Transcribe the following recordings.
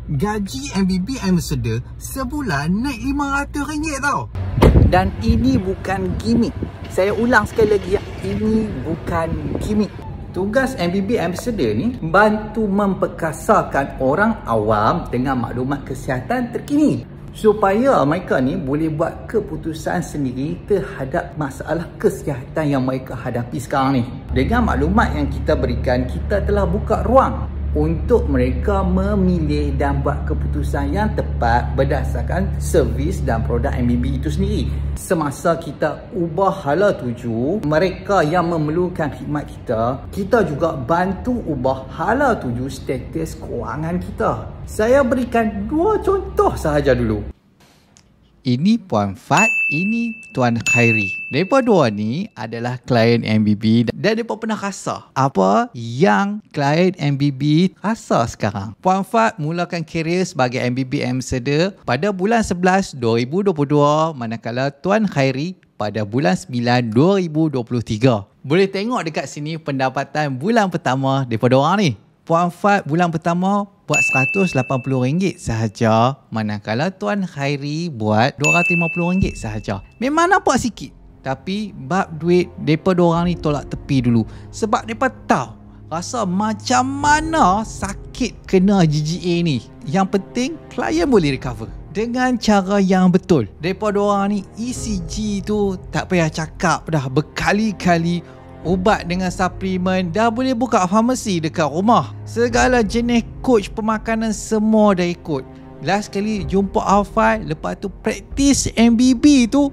Gaji MBB Ambassador sebulan naik RM500 tau. Dan ini bukan gimmick. Saya ulang sekali lagi ya, ini bukan gimmick. Tugas MBB Ambassador ni bantu memperkasarkan orang awam dengan maklumat kesihatan terkini, supaya mereka ni boleh buat keputusan sendiri terhadap masalah kesihatan yang mereka hadapi sekarang ni. Dengan maklumat yang kita berikan, kita telah buka ruang untuk mereka memilih dan buat keputusan yang tepat berdasarkan servis dan produk MBB itu sendiri. Semasa kita ubah hala tuju mereka yang memerlukan khidmat kita, kita juga bantu ubah hala tuju status kewangan kita. Saya berikan 2 contoh sahaja dulu. Ini Puan Fat, ini Tuan Khairi. Mereka dua ni adalah klien MBB dan mereka pernah rasa apa yang klien MBB rasa sekarang. Puan Fat mulakan kerjaya sebagai MBB Ambassador pada bulan 11 2022, manakala Tuan Khairi pada bulan 9 2023. Boleh tengok dekat sini pendapatan bulan pertama daripada orang ni. Puan Fat bulan pertama buat RM180 sahaja, manakala Tuan Khairi buat RM250 sahaja. Memang nampak sikit, tapi bab duit mereka orang ni tolak tepi dulu. Sebab mereka tahu rasa macam mana sakit kena GGA ni. Yang penting klien boleh recover dengan cara yang betul. Mereka orang ni ECG tu tak payah cakap dah, berkali-kali. Ubat dengan suplemen, dah boleh buka farmasi dekat rumah. Segala jenis coach pemakanan semua dah ikut. Last kali jumpa Alfai, lepas tu praktis MBB tu,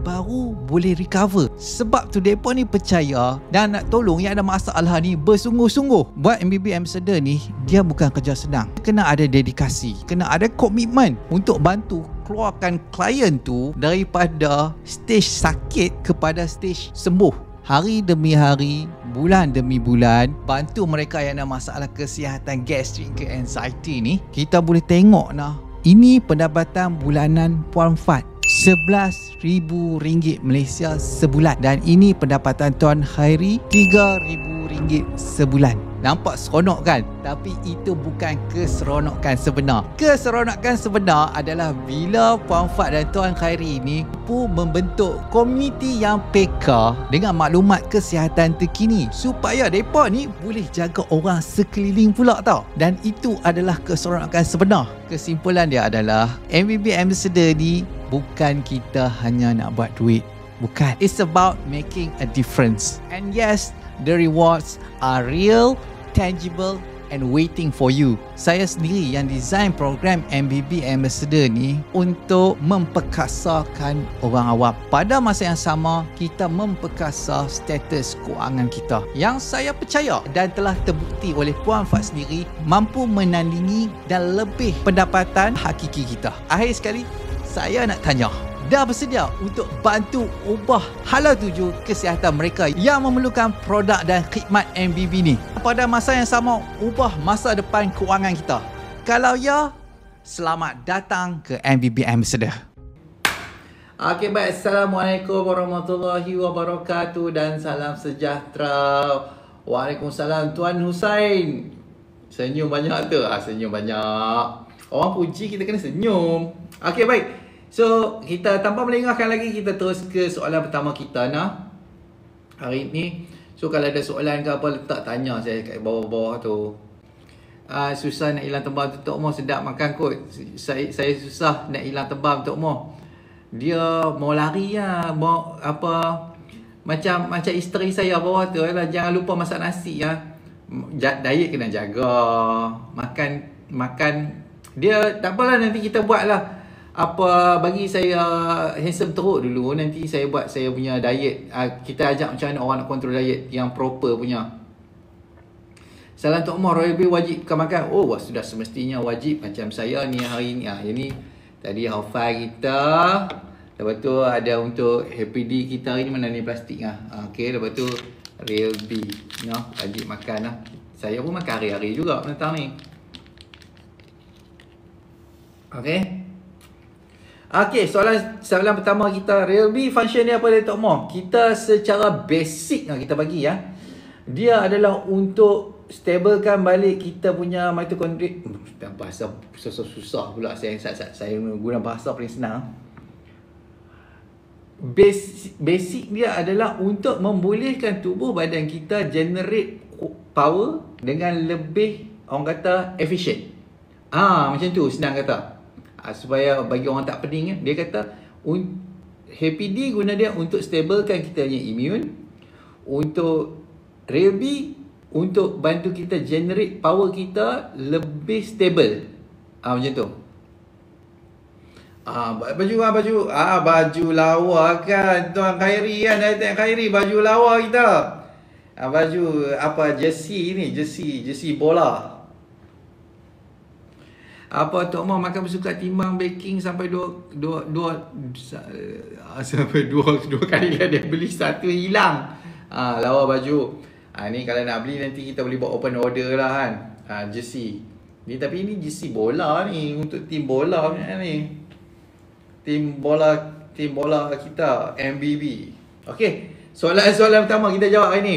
baru boleh recover. Sebab tu mereka ni percaya dan nak tolong yang ada masalah ni bersungguh-sungguh. Buat MBB Ambassador ni, dia bukan kerja senang. Kena ada dedikasi, kena ada komitmen untuk bantu keluarkan klien tu daripada stage sakit kepada stage sembuh. Hari demi hari, bulan demi bulan, bantu mereka yang ada masalah kesihatan gastrik ke anxiety ni. Kita boleh tengok nah, ini pendapatan bulanan Puan Fat, RM11,000 Malaysia sebulan. Dan ini pendapatan Tuan Khairi, RM3,000 sebulan. Nampak seronok kan? Tapi itu bukan keseronokan sebenar. Keseronokan sebenar adalah bila Puan Fat dan Tuan Khairi ni mampu membentuk komuniti yang peka dengan maklumat kesihatan terkini, supaya mereka ni boleh jaga orang sekeliling pula tau. Dan itu adalah keseronokan sebenar. Kesimpulan dia adalah MBB Ambassador ni bukan kita hanya nak buat duit. Bukan. It's about making a difference. And yes, the rewards are real, tangible and waiting for you. Saya sendiri yang design program MBB Ambassador ni untuk memperkasarkan orang awam. Pada masa yang sama, kita memperkasar status kewangan kita. Yang saya percaya dan telah terbukti oleh Puan Fat sendiri mampu menandingi dan lebih pendapatan hakiki kita. Akhir sekali, saya nak tanya, dah bersedia untuk bantu ubah hala tuju kesihatan mereka yang memerlukan produk dan khidmat MBB ni? Pada masa yang sama, ubah masa depan kewangan kita. Kalau ya, selamat datang ke MBB Ambassador. Okay, baik. Assalamualaikum warahmatullahi wabarakatuh dan salam sejahtera. Waalaikumsalam. Tuan Husain, senyum banyak tu? Senyum banyak. Orang puji, kita kena senyum. Okay, baik. So, kita tanpa melengahkan lagi, kita terus ke soalan pertama kita nah hari ni. So, kalau ada soalan ke apa, letak tanya saya kat bawah-bawah tu. Susah nak hilang tebam tu, Tok Mo. Sedap makan kot. Saya susah nak hilang tebam, Tok Mo. Dia mau lari lah, mau apa, macam isteri saya bawah tu lah. Jangan lupa masak nasi ya. Diet kena jaga. Makan dia tak apalah, nanti kita buat lah. Apa, bagi saya handsome teruk dulu, nanti saya buat saya punya diet. Kita ajak macam mana orang nak kontrol diet yang proper punya. Salam Tok Mo, Royal B wajib makan. Oh, sudah semestinya wajib macam saya ni hari ni. Yang ni tadi Haufai kita. Lepas tu ada untuk Happy D kita hari ni, mana ni plastik lah. Okay, lepas tu Real B wajib makan lah. Saya pun makan hari-hari juga menentang ni. Okay. Okay, soalan pertama kita, Real B function dia apa dia, Tok Mo? Kita secara basic kita bagi ya. Dia adalah untuk stablekan balik kita punya mitokondria. Bahasa susah pula saya guna bahasa paling senang. Basic dia adalah untuk membolehkan tubuh badan kita generate power dengan lebih, orang kata, efisien. Macam tu senang kata. Supaya bagi orang tak pening, dia kata Happy D guna dia untuk stablekan kita punya immune, untuk Real B untuk bantu kita generate power kita lebih stable. Macam tu. Baju lawa kan Tuan Khairi kan. Tuan Khairi baju lawa kita. Baju apa, jersey ni, jersey bola. Apa Tok Mau makan bersuka timbang baking sampai sampai dua kali lah dia beli, satu hilang. Lawa baju. Ni kalau nak beli nanti kita boleh buat open order lah kan. Jersey. Tapi ini jersey bola ni, untuk tim bola ni. Tim bola kita MBB. Okey, soalan pertama kita jawab hari ni.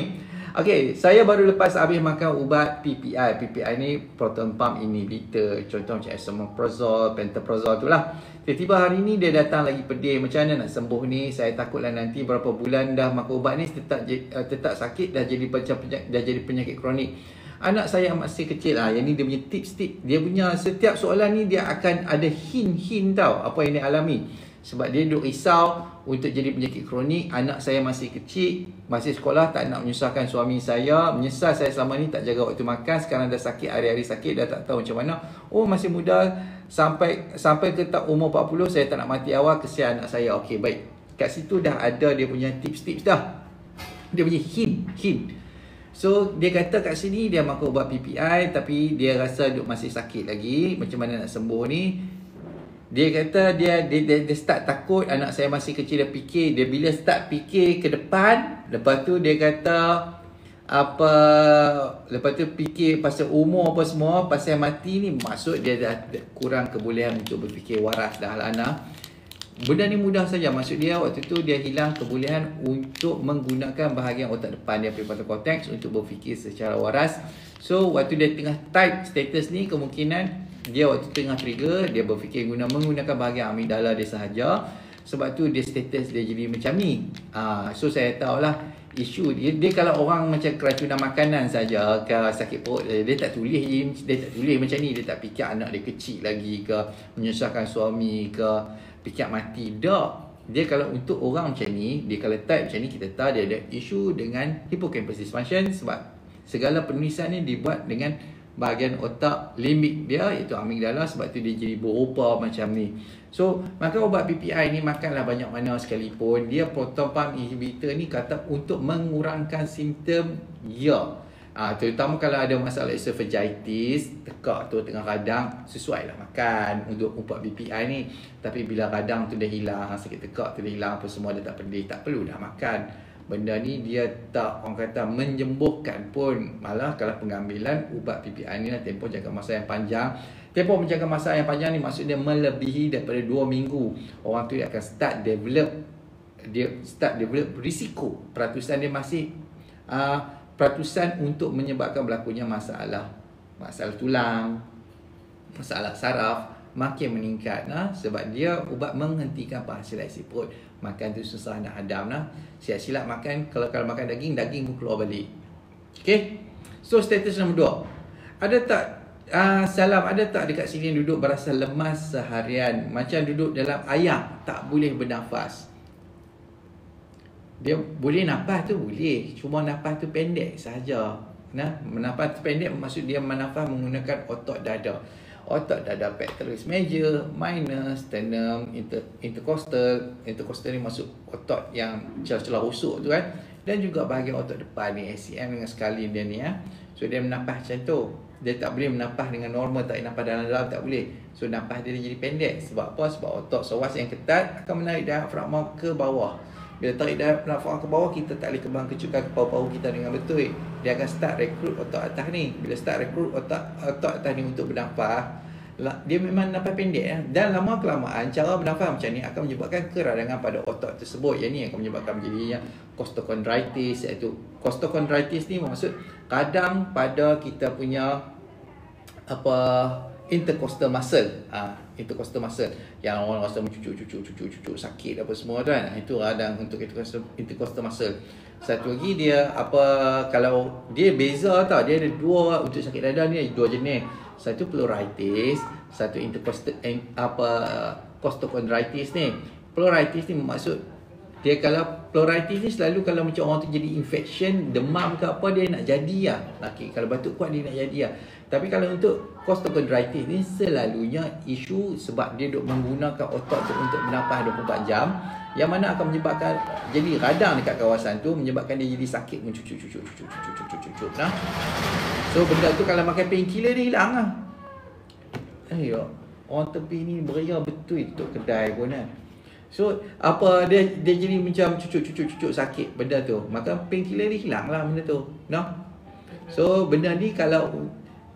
Okey, saya baru lepas habis makan ubat PPI. PPI ni proton pump inhibitor. Contoh macam esomeprazole, pantoprazole tu lah. Tiba-tiba hari ni dia datang lagi pedih. Macam mana nak sembuh ni? Saya takutlah nanti berapa bulan dah makan ubat ni tetap sakit, dah jadi penyakit kronik. Anak saya masih kecil lah. Yang ni dia punya tips-tips. Dia punya setiap soalan ni dia akan ada hint-hint tau apa yang dia alami. Sebab dia duk risau untuk jadi penyakit kronik. Anak saya masih kecil, masih sekolah, tak nak menyusahkan suami saya. Menyesal saya selama ni tak jaga waktu makan. Sekarang dah sakit, hari-hari sakit, dah tak tahu macam mana. Masih muda, sampai ke tak umur 40 saya tak nak mati awal, kesian anak saya. Okey, baik. Kat situ dah ada dia punya tips-tips dah. Dia punya hint. So dia kata kat sini dia makan ubat PPI tapi dia rasa masih sakit lagi. Macam mana nak sembuh ni? Dia kata dia start takut. Anak saya masih kecil, dia fikir. Dia bila start fikir ke depan, lepas tu dia kata lepas tu fikir pasal umur apa semua, pasal mati ni, maksud dia dah kurang kebolehan untuk berfikir waras dah lah anak. Benda ni mudah saja. Maksud dia waktu tu dia hilang kebolehan untuk menggunakan bahagian otak depan dia, prefrontal cortex, untuk berfikir secara waras. So waktu dia tengah type status ni, kemungkinan dia waktu tengah trigger, dia berfikir menggunakan bahagian amigdala dia sahaja. Sebab tu dia status dia jadi macam ni. So saya tahulah isu dia kalau orang macam keracunan makanan saja ke sakit perut, dia tak tulis macam ni. Dia tak fikir anak dia kecil lagi ke, menyusahkan suami ke, fikir mati. Tak. Dia kalau untuk orang macam ni, dia kalau type macam ni, kita tahu dia ada isu dengan hippocampus dysfunction. Sebab segala penulisan ni dibuat dengan bahagian otak limbik dia, iaitu amigdala. Sebab tu dia jadi berupa macam ni. So makan ubat PPI ni, makanlah banyak mana sekalipun. Dia proton pump inhibitor ni kata untuk mengurangkan simptom. Terutama kalau ada masalah esophagitis, tekak tu tengah radang, sesuai lah makan untuk ubat PPI ni. Tapi bila radang tu dah hilang, sakit tekak tu dah hilang, apa semua dah tak pedih, tak perlu dah makan. Benda ni dia tak, orang kata, menyembuhkan pun. Malah kalau pengambilan ubat PPI ni lah, tempoh jangka masa yang panjang. Tempoh menjaga masa yang panjang ni maksudnya melebihi daripada 2 minggu. Orang tu akan start develop risiko. Peratusan dia masih peratusan untuk menyebabkan berlakunya masalah tulang, masalah saraf makin meningkat. Sebab dia ubat menghentikan penghasilan isi perut. Makan tu susah nak hadam. Silap-silap makan. Kalau makan daging pun keluar balik. Okay. So status nombor 2. Ada tak Salam, ada tak dekat sini duduk berasa lemas seharian, macam duduk dalam ayak, tak boleh bernafas? Dia boleh nafas tu boleh, cuma nafas tu pendek sahaja. Nafas tu pendek maksud dia menafas menggunakan otot dada. Otot dada pectoralis major, minor, sternum, intercostal. Intercostal ni masuk otot yang celah-celah rusuk tu kan. Dan juga bahagian otot depan ni, SCM dengan sekali dia ni. So dia menafas macam tu. Dia tak boleh menafas dengan normal, tak boleh nafas dalam-dalam, tak boleh. So nafas dia jadi pendek. Sebab apa? Sebab otot psoas yang ketat akan menarik diafragma ke bawah. Bila tarik diafragma ke bawah, kita tak boleh kembang kecukan ke paru-paru kita dengan betul. Dia akan start rekrut otot atas ni. Bila start rekrut otot atas ni untuk bernafas, dia memang nafas pendek dan lama kelamaan cara bernafas macam ni akan menyebabkan keradangan pada otak tersebut. Yang ni akan menyebabkan menjadinya costochondritis, iaitu costochondritis ni maksud kadang pada kita punya intercostal muscle. Intercostal muscle yang orang rasa cucuk sakit apa semua kan. Itu radang untuk intercostal muscle. Satu lagi dia kalau dia beza tau, dia ada dua untuk sakit dada ni, dua jenis. Satu pleuritis, satu intercostal costochondritis ni. Pleuritis ni maksud dia kalau pleuritis ni selalu kalau macam orang tu jadi infection, demam ke apa, dia nak jadi lah. Okay, kalau batuk kuat dia nak jadi lah. Tapi kalau untuk costochondritis ni selalunya isu sebab dia duk menggunakan otak tu untuk bernafas 24 jam, yang mana akan menyebabkan jadi radang dekat kawasan tu, menyebabkan dia jadi sakit mencucuk nah. So benda tu kalau makan painkiller dia hilang lah. Ya, orang tepi ni beria betul tutup kedai pun kan. So dia jadi macam cucuk sakit benda tu, maka painkiller dia hilang lah benda tu. Nah. So benda ni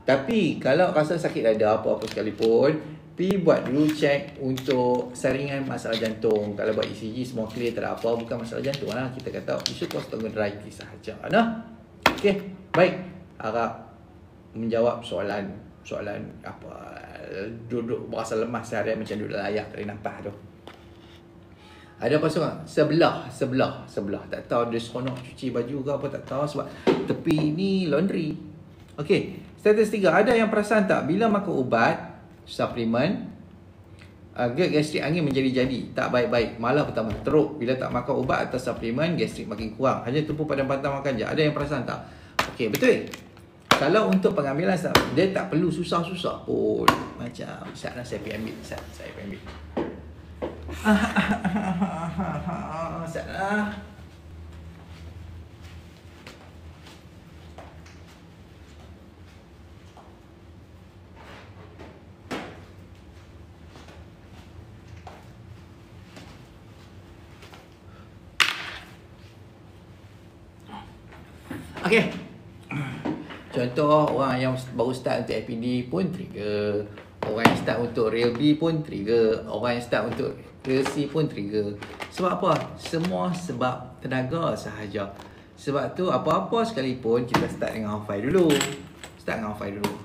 tapi kalau rasa sakit dada apa-apa sekalipun, pergi buat dulu check untuk saringan masalah jantung. Kalau buat ECG semua clear, tak ada apa, bukan masalah jantung lah. Kita kata isu costochondritis sahaja. Nah. Okey, baik. Harap menjawab soalan duduk berasa lemas seharian macam duduk layak tak nampak tu. Ada apa soalan? Sebelah. Tak tahu dia seronok cuci baju ke apa, tak tahu sebab tepi ni laundry. Okey, status 3. Ada yang perasan tak bila makan ubat, suplemen, gastrik angin menjadi-jadi, tak baik-baik, malah pertama teruk. Bila tak makan ubat atau suplemen, gastrik makin kurang. Hanya tumpu pada pantang makan je. Ada yang perasan tak? Okey, betul. Kalau untuk pengambilan dia tak perlu susah-susah pun. Macam saya pergi ambil. Saya pergi ambil. Salah. Okey. Contoh orang yang baru start untuk APD pun trigger. Orang yang start untuk Real B pun trigger. Orang yang start untuk Real C pun trigger. Sebab apa? Semua sebab tenaga sahaja. Sebab tu apa-apa sekalipun kita start dengan half dulu.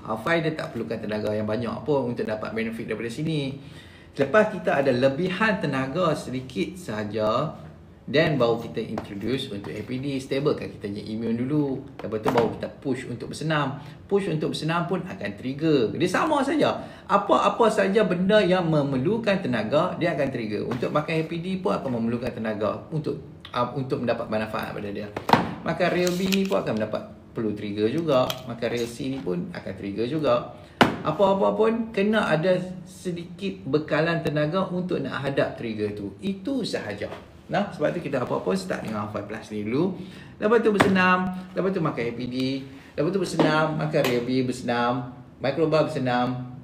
Half dia tak perlukan tenaga yang banyak pun untuk dapat benefit daripada sini. Lepas kita ada lebihan tenaga sedikit sahaja, then baru kita introduce untuk APD, stablekan kita punya immune dulu. Lepas tu baru kita push untuk bersenam. Push untuk bersenam pun akan trigger. Dia sama saja. Apa-apa saja benda yang memerlukan tenaga, dia akan trigger. Untuk makan APD pun akan memerlukan tenaga untuk mendapat manfaat pada dia. Makan Real B ni pun akan perlu trigger juga. Makan Real C ni pun akan trigger juga. Apa-apa pun kena ada sedikit bekalan tenaga untuk nak hadap trigger tu. Itu sahaja. Nah, sebab tu kita apa-apa start dengan 5 plus ni dulu. Lepas tu bersenam, lepas tu makan APD, lepas tu bersenam, makan Real B, bersenam, microbar bersenam,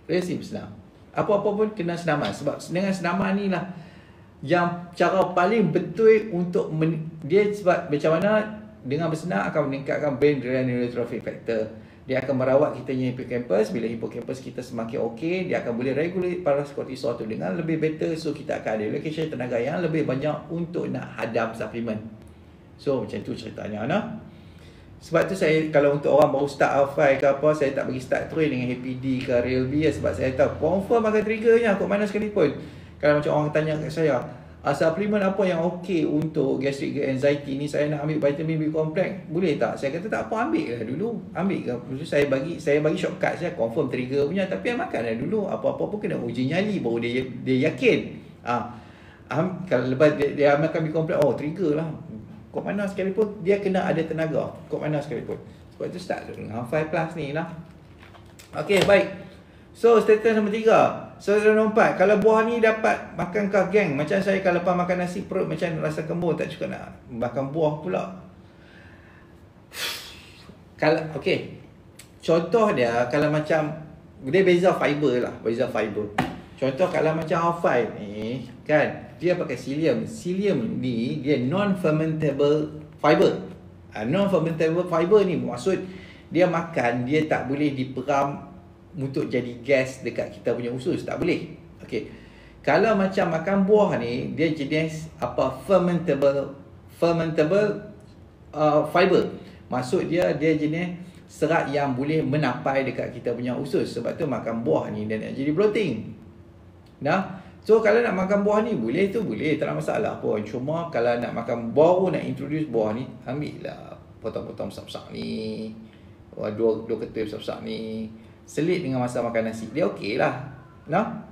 Real C bersenam. Apa-apa pun kena senaman. Sebab dengan senaman ni lah yang cara paling betul untuk dia, sebab macam mana dengan bersenam akan meningkatkan brain neurotrophic factor. Dia akan merawat kita punya hippocampus. Bila hippocampus kita semakin okey, dia akan boleh regulate paras kortisol tu dengan lebih better. So kita akan ada allocation tenaga yang lebih banyak untuk nak hadam suplemen. So macam tu ceritanya nah. Sebab tu saya, kalau untuk orang baru start R5 ke apa, saya tak bagi start terus dengan APD ke Real B, sebab saya tahu confirm akan triggernya kot mana sekalipun. Kalau macam orang tanya kat saya, suplemen apa yang okey untuk gastric anxiety ni, saya nak ambil vitamin B complex, boleh tak? Saya kata tak apa, ambil lah dulu. Ambil ke? Saya bagi shortcut saya, confirm trigger punya, tapi makan lah dulu. Apa-apa pun kena uji nyali baru dia yakin. Kalau lepas dia makan B complex, oh trigger lah. Kok mana sekalipun dia kena ada tenaga. Kok mana sekalipun. Sebab itu start dengan 5 plus ni lah. Okey, baik. So status nombor 3. So nombor 4, kalau buah ni dapat makan kah geng? Macam saya kalau lepas makan nasi perut macam rasa kembung, tak cukup nak makan buah pula. Kalau okey. Contoh dia kalau macam dia beza fiber lah, beza fiber. Contoh kalau macam half-five ni kan, dia pakai psyllium. Psyllium ni dia non-fermentable fiber. Non-fermentable fiber ni maksud dia makan, dia tak boleh diperam untuk jadi gas dekat kita punya usus, tak boleh. Okey. Kalau macam makan buah ni, dia jenis apa, fermentable fiber. Maksud dia jenis serat yang boleh menampai dekat kita punya usus. Sebab tu makan buah ni dia nak jadi bloating. Nah, so kalau nak makan buah ni boleh tu, boleh, tak ada masalah pun. Cuma kalau nak makan baru nak introduce buah ni, ambil lah potong-potong besar-besar ni, dua ketul besar-besar ni, selit dengan masa makan nasi, dia okey lah. Nah,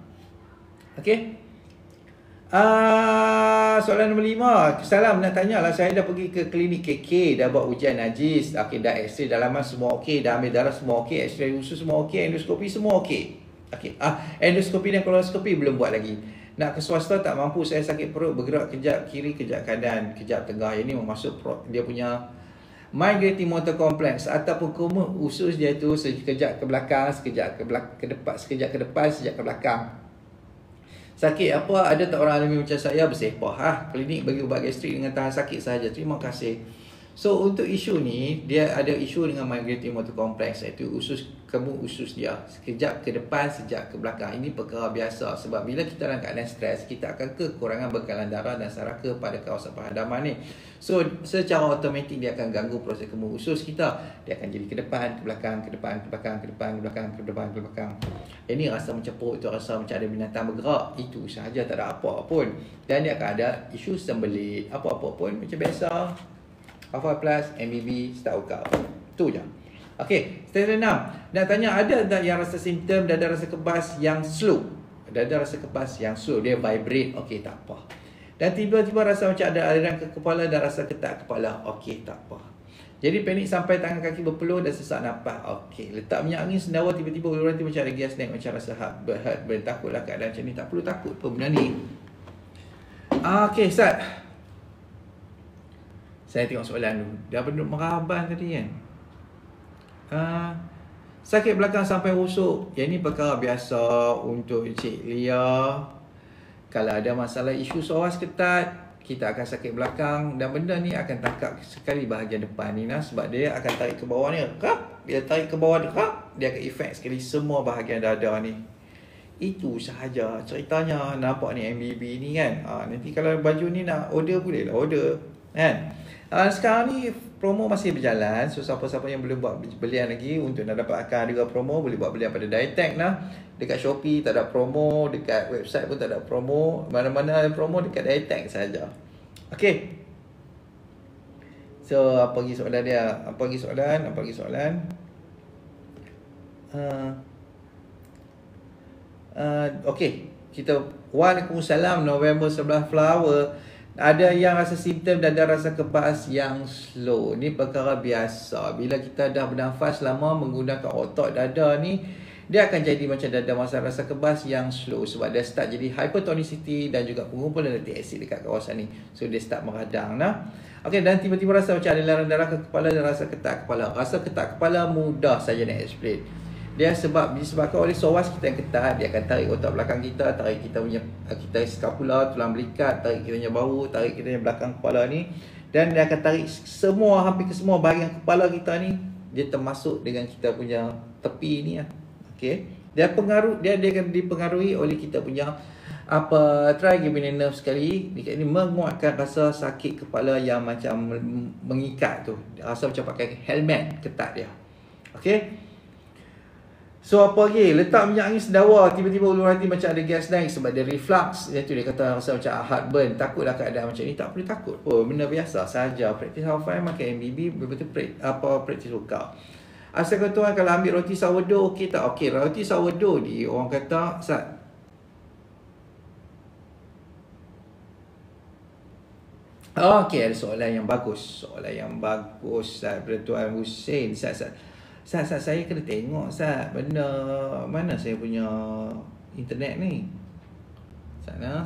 okey. Soalan nombor 5. Salam, nak tanya lah, saya dah pergi ke klinik KK, dah buat ujian najis, okey, dah x-ray dalaman semua okey, dah ambil darah semua okey, x-ray usus semua okey, endoskopi semua okey. Okey, endoskopi dan kolonoskopi belum buat lagi. Nak ke swasta tak mampu, saya sakit perut, bergerak kejap kiri, kejap kanan, kejap tengah. Ini memasuk dia punya migrating motor complex ataupun koma usus dia tu, sekejap ke belakang, sekejap ke depan, sekejap ke depan, sekejap ke belakang. Sakit apa? Ada tak orang alami macam saya? Bersepah. Klinik bagi ubat gastrik dengan tahan sakit sahaja. Terima kasih. So untuk isu ni, dia ada isu dengan migrating motor complex, iaitu kemuk usus dia sekejap ke depan, sekejap ke belakang. Ini perkara biasa sebab bila kita dalam keadaan stres, kita akan kekurangan bekalan darah dan saraka pada kawasan penghadaman ni. So secara automatik dia akan ganggu proses kemuk usus kita. Dia akan jadi ke depan, ke belakang, ke depan, ke belakang, ke depan, ke belakang, ke depan, ke belakang. Ini rasa macam perut tu rasa macam ada binatang bergerak. Itu sahaja, tak ada apa pun. Dan dia akan ada isu sembelit, apa-apa pun macam biasa. Alpha Plus, MBB, start workout. Tu je. Okey, stadium 6. Nak tanya, ada tak yang rasa simptom dada rasa kebas yang slow? Dada rasa kebas yang slow, dia vibrate. Okey, tak apa. Dan tiba-tiba rasa macam ada aliran ke kepala dan rasa ketak kepala. Okey, tak apa. Jadi panik sampai tangan kaki berpeluh dan sesak nafas. Okey, letak minyak angin sendawa, tiba-tiba uluran macam ada gas naik, macam rasa heartburn. Takutlah keadaan macam ni. Tak perlu takut pun benda ni. Okey, Ustaz. Saya tengok soalan dulu. Dah benda meraban tadi kan. Sakit belakang sampai rusuk. Yang ni perkara biasa untuk Cik Lia. Kalau ada masalah isu soras ketat, kita akan sakit belakang. Dan benda ni akan tangkap sekali bahagian depan ni. Sebab dia akan tarik ke bawah ni. Bila tarik ke bawah ni, dia akan efek sekali semua bahagian dada ni. Itu sahaja ceritanya. Nampak ni MBB ni kan. Nanti kalau baju ni nak order, boleh lah order kan. Sekarang ni promo masih berjalan. So siapa-siapa yang belum buat belian lagi, untuk nak dapatkan harga promo, boleh buat belian pada Dietech lah. Dekat Shopee tak ada promo, dekat website pun tak ada promo. Mana-mana ada promo dekat Dietech saja. Okay. So apa lagi soalan dia? Apa lagi soalan? Okay. Kita Waalaikumsalam, November 11 Flower. Ada yang rasa simptom dan ada rasa kebas yang slow. Ni perkara biasa. Bila kita dah bernafas lama menggunakan otot dada ni, dia akan jadi macam dada masa rasa kebas yang slow. Sebab dia start jadi hypertonicity dan juga pengumpulan lactic acid dekat kawasan ni. So dia start meradang nah. Okey, dan tiba-tiba rasa macam ada aliran darah ke kepala dan rasa ketak kepala. Rasa ketak kepala mudah saja nak explain. Dia disebabkan oleh psoas kita yang ketat. Dia akan tarik otak belakang kita, tarik kita punya scapula, tulang belikat, tarik kita punya bahu, tarik kita punya belakang kepala ni. Dan dia akan tarik semua, hampir ke semua bahagian kepala kita ni. Dia termasuk dengan kita punya tepi ni lah. Okey. Dia akan dipengaruhi oleh kita punya trigeminal nerve sekali. Ini menguatkan rasa sakit kepala yang macam mengikat tu. Rasa macam pakai helmet ketat dia. Okey. So apa lagi? Letak minyak angin sendawa, tiba-tiba ulur hati macam ada gas naik sebab dia reflux. Itu dia kata rasa macam heartburn. Takutlah keadaan macam ni. Tak perlu takut pun. Benda biasa saja. Praktis half-time makan MBB, betul-betul praktis workout. Asal kata Tuhan, kalau ambil roti sourdough okey tak? Okey, roti sourdough ni orang kata okey, ada soalan yang bagus. Daripada Tuan Hussein. Saya kena tengok benda mana saya punya internet ni. Sana.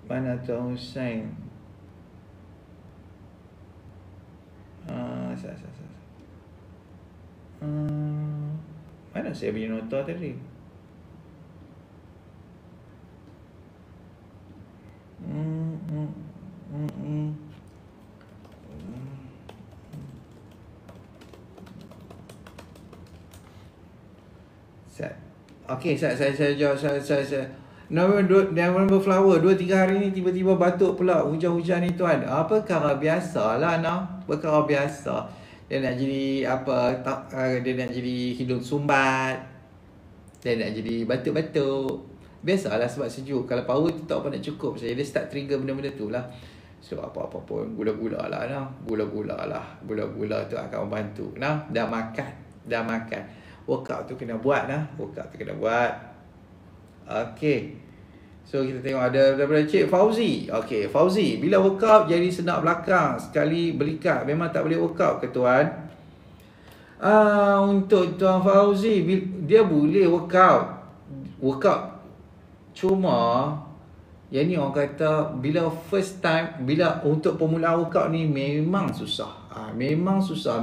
Mana Tuan Hussein? Mana saya punya nota tadi? Okey, saya November flower 2-3 hari ni tiba-tiba batuk pula, hujan-hujan ni tuan. Perkara biasa lah perkara biasa. Dia nak jadi dia nak jadi hidung sumbat. Dia nak jadi batuk-batuk. Biasalah sebab sejuk. Kalau power tu tak apa nak cukup saya, dia start trigger benda-benda tu lah. So apa-apa pun gula-gula lah Gula-gula tu akan membantu. Dah makan. Workout tu kena buat . Okey. So kita tengok ada daripada Cik Fauzi. Okey, Fauzi, bila workout jadi senak belakang, sekali belikat, memang tak boleh workout ke tuan? Untuk Tuan Fauzi, dia boleh workout. Cuma yang ni orang kata bila first time, bila untuk pemula workout ni memang susah. Memang saya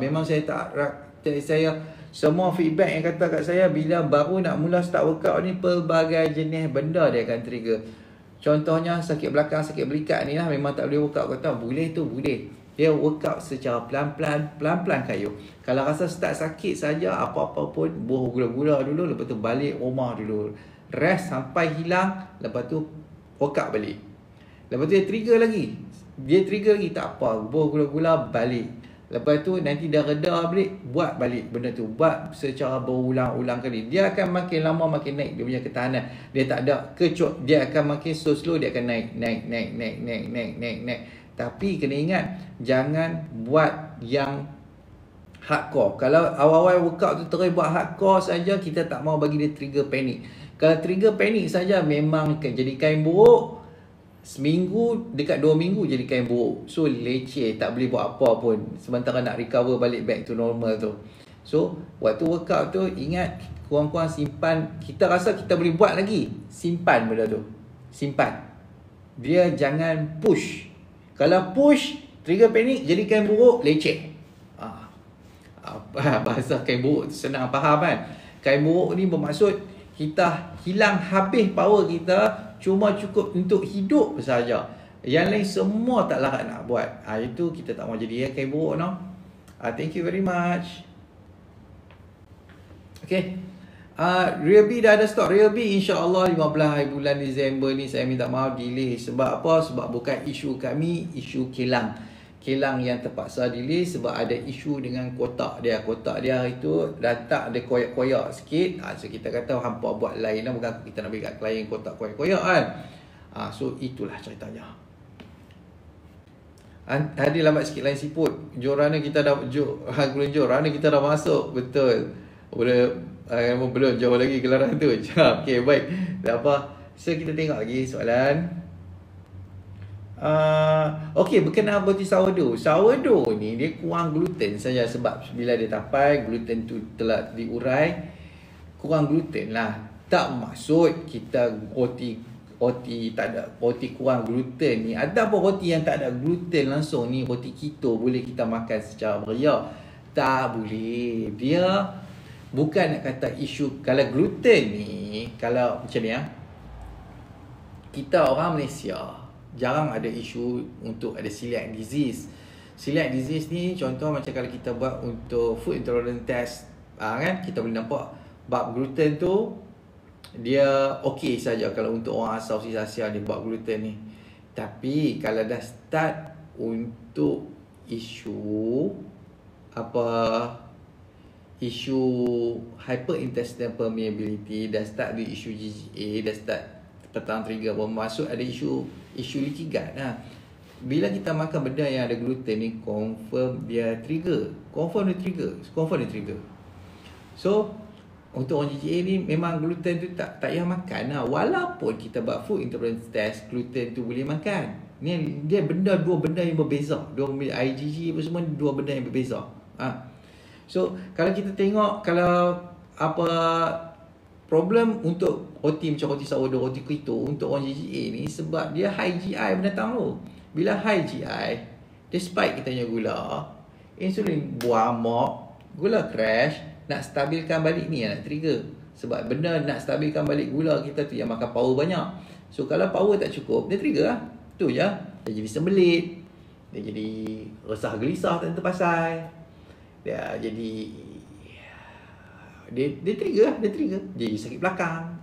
semua feedback yang kata kat saya, bila baru nak mula start workout ni, pelbagai jenis benda dia akan trigger. Contohnya sakit belakang, sakit belikat ni lah, memang tak boleh workout. Kata boleh. Dia workout secara pelan-pelan kayu. Kalau rasa start sakit saja, apa-apa pun buah gula-gula dulu, lepas tu balik rumah dulu, rest sampai hilang, lepas tu workout balik. Lepas tu dia trigger lagi, tak apa, buah gula-gula balik. Lepas tu nanti dah reda balik, buat balik benda tu. Buat secara berulang-ulang kali. Dia akan makin lama makin naik dia punya ketahanan. Dia tak ada kecut. Dia akan makin slow, dia akan naik. Tapi kena ingat, jangan buat yang hardcore. Kalau awal-awal workout tu terus buat hardcore saja, kita tak mau bagi dia trigger panik. Kalau trigger panik saja, memang jadi kain buruk. Seminggu, dekat 2 minggu jadi kain buruk. So leceh, tak boleh buat apa pun sementara nak recover balik back to normal tu. So waktu workout tu, ingat, kurang-kurang simpan. Kita rasa kita boleh buat lagi, simpan benda tu. Simpan. Dia jangan push. Kalau push, trigger panik, jadi kain buruk, leceh. Bahasa kain buruk tu senang faham kan. Kain buruk ni bermaksud kita hilang habis power kita, cuma cukup untuk hidup saja. Yang lain semua tak larat nak buat. Itu kita tak mau jadi kain buruk Thank you very much. Okay. Real B dah ada stok. Real B insya-Allah 15 hari bulan Disember ni saya minta maaf delay. Sebab apa? Sebab bukan isu kami, isu kilang. Kilang yang terpaksa delay sebab ada isu dengan kotak dia. Kotak dia itu letak ada koyak-koyak sikit. So kita kata hampa buat lain lah. Bukan kita nak bagi kat klien kotak koyak-koyak kan. So itulah ceritanya. Tadi lambat sikit lain siput. Jorana kita dah Jorana kita dah masuk. Betul. Belum jauh lagi gelaran tu. Okay, baik. Tak apa. So kita tengok lagi soalan. Okey, berkenaan roti sourdough. Sourdough ni dia kurang gluten saja sebab bila dia tapai, gluten tu telah diurai. Kurang gluten lah. Tak maksud kita roti tak ada, roti kurang gluten ni. Ada apa roti yang tak ada gluten langsung ni, roti keto boleh kita makan secara beria? Tak boleh. Dia bukan nak kata isu. Kalau gluten ni, kalau macam ni kita orang Malaysia jarang ada isu untuk ada celiac disease. Celiac disease ni contoh macam kalau kita buat untuk food intolerance test, kan kita boleh nampak bab gluten tu dia okey saja kalau untuk orang asal Southeast Asia dia buat gluten ni. Tapi kalau dah start untuk isu isu hyperintestinal permeability, dah start di isu GGA, dah start petang trigger pun masuk ada isu leaky gut. Bila kita makan benda yang ada gluten ni, confirm dia trigger. So untuk orang GGA ni memang gluten tu tak payah makan walaupun kita buat food intolerance test, gluten tu boleh makan. Ni dia dua benda yang berbeza. IgG apa semua dua benda yang berbeza. So kalau kita tengok, kalau problem untuk roti macam roti sourdough, roti keto untuk orang GGA ni sebab dia high GI binatang tu. Bila high GI, dia spike kita punya gula, insulin buang amok, gula crash, nak stabilkan balik ni yang nak trigger. Sebab benda nak stabilkan balik gula kita tu yang makan power banyak. So kalau power tak cukup, dia trigger lah. Tu je. Dia jadi sembelit, dia jadi resah gelisah tak tentu pasal, dia jadi dia trigger lah, dia trigger. Jadi sakit belakang,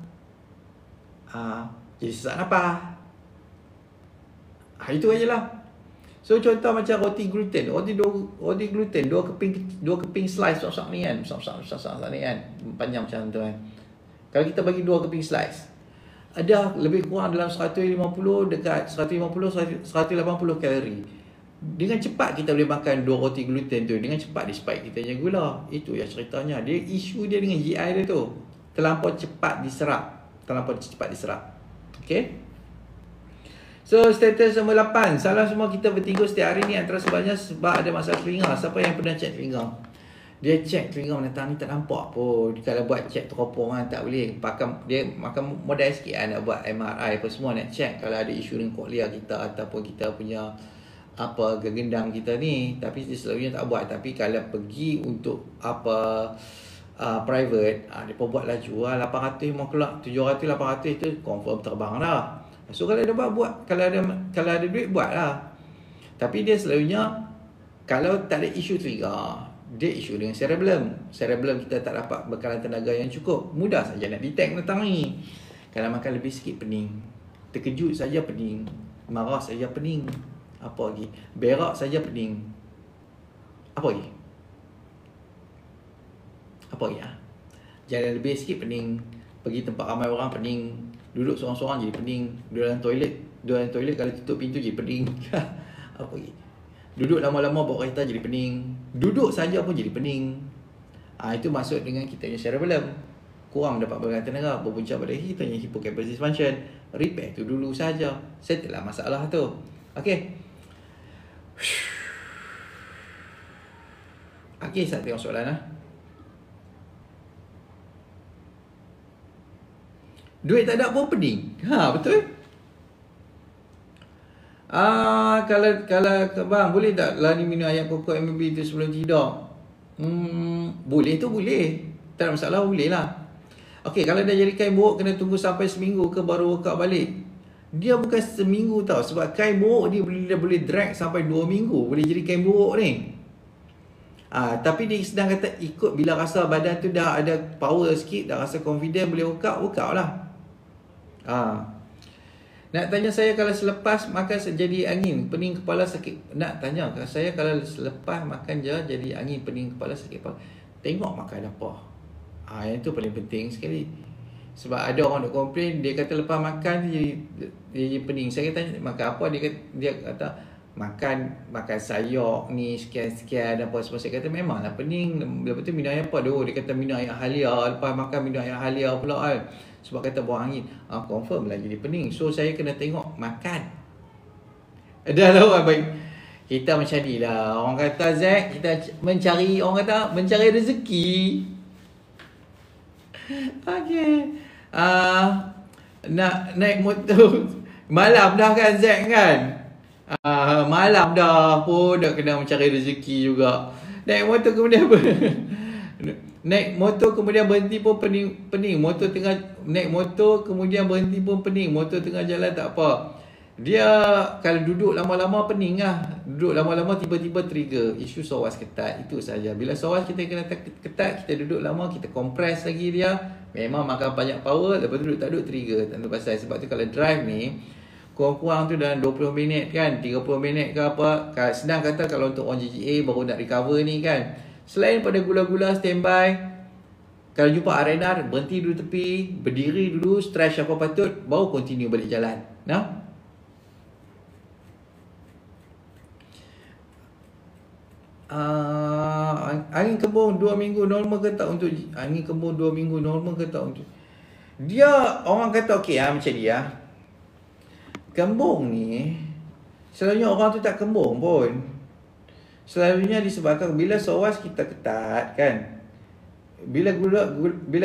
jadi sesak nafas. Itu aja lah. So contoh macam roti gluten, roti gluten dua keping slice besar ni kan, besar ni kan, panjang macam tu kan. Kalau kita bagi 2 keping slice, ada lebih kurang dalam 150 dekat 180 kalori. Dengan cepat kita boleh makan 2 roti gluten tu, dengan cepat dia spike kita punya gula. Itu yang ceritanya. Dia isu dia dengan GI dia tu, terlampau cepat diserap. Okay. So status nombor 8, salah semua kita bertiga setiap hari ni antara sebabnya sebab ada masalah telinga. Siapa yang pernah cek telinga? Dia cek telinga menentang ni tak nampak pun. Kalau buat cek teropong kan tak boleh. Dia makan modal sikit kan nak buat MRI apa semua, nak cek kalau ada isu dengan koklia kita ataupun kita punya apa gegendam kita ni. Tapi dia selalunya tak buat. Tapi kalau pergi untuk apa private, dia pun buat laju lah 800 mau keluar 700 800 tu confirm terbang dah. So kalau ada buat, kalau ada duit buat lah. Tapi dia selalunya kalau tak ada isu trigger, dia isu dengan cerebellum kita tak dapat bekalan tenaga yang cukup. Mudah saja nak detect menentang ni. Kalau makan lebih sikit pening, terkejut saja pening, marah saja pening, apa lagi, berak saja pening, apa lagi jalan lebih sikit pening, pergi tempat ramai orang pening, duduk seorang-seorang jadi pening, duduk dalam toilet kalau tutup pintu jadi pening. Apa lagi, duduk lama-lama bawa kereta jadi pening, duduk saja pun jadi pening. Itu maksud dengan kita punya cerebellum kurang mendapat bekalan tenaga, berpunca pada kita punya hippocampus dysfunction. Repair tu dulu saja, settle lah masalah tu. Okay, saya tengok soalan lah. Duit tak ada pun pening. Betul. Kalau bang boleh tak Lani minum air kokok MB tu sebelum tidur? Boleh tu boleh. Tak ada masalah, boleh lah. Okey, kalau dah jadi kain buruk kena tunggu sampai seminggu ke baru workout balik. Dia bukan seminggu tau. Sebab kain buruk dia boleh drag sampai 2 minggu. Boleh jadi kain buruk ni. Tapi dia sedang kata ikut bila rasa badan tu dah ada power sikit, dah rasa confident boleh workout lah. Nak tanya saya kalau selepas makan jadi angin, pening kepala sakit. Nak tanya saya kalau selepas makan jadi angin, pening kepala sakit kepala. Tengok makan apa. Yang tu paling penting sekali. Sebab ada orang nak komplain, dia kata lepas makan dia jadi pening. Saya tanya makan apa, dia kata makan sayur ni sekian-sekian apa semua. Saya kata memanglah pening. Lepas tu minum air apa? Dia kata minum air halia. Lepas makan minum air halia pula kan. Sebab kata buang angin. Confirm lah jadi pening. So saya kena tengok makan. Dah lah orang baik. Kita macam ni lah. Orang kata Zack, kita mencari, orang kata mencari rezeki. Okay. Nak naik motor malam dah kan Zack kan? Malam dah pun dah kena mencari rezeki juga. Naik motor kemudian naik motor kemudian berhenti pun pening. Motor tengah naik motor kemudian berhenti pun pening. Motor tengah jalan tak apa. Dia kalau duduk lama-lama pening lah. Duduk lama-lama tiba-tiba trigger isu psoas ketat. Itu saja. Bila psoas kita kena ketat, kita duduk lama, kita compress lagi dia. Memang makan banyak power, lepas tu duduk tak duduk trigger. Tak tahu pasal. Sebab tu kalau drive ni kurang-kurang tu dalam 20 minit kan, 30 minit ke apa. Senang kata kalau untuk orang GGA baru nak recover ni kan. Selain pada gula-gula standby, kalau jumpa R&R, berhenti dulu tepi, berdiri dulu, stretch apa patut, baru continue balik jalan. Nah? Angin kembung 2 minggu normal ke tak untuk angin kembung 2 minggu normal ke tak untuk dia? Orang kata okey macam dia. Kembung ni selalunya orang tu tak kembung pun. Selalunya disebabkan bila psoas kita ketat kan. Bila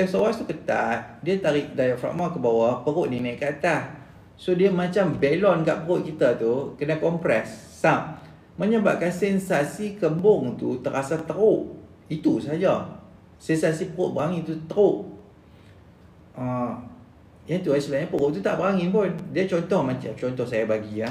psoas tu ketat, dia tarik diafragma ke bawah, perut ni naik ke atas. So dia macam balon kat perut kita tu kena kompres. Menyebabkan sensasi kembung tu terasa teruk. Itu saja. Sensasi perut berangin tu teruk. Yang tu sebenarnya perut tu tak berangin pun. Dia contoh saya bagi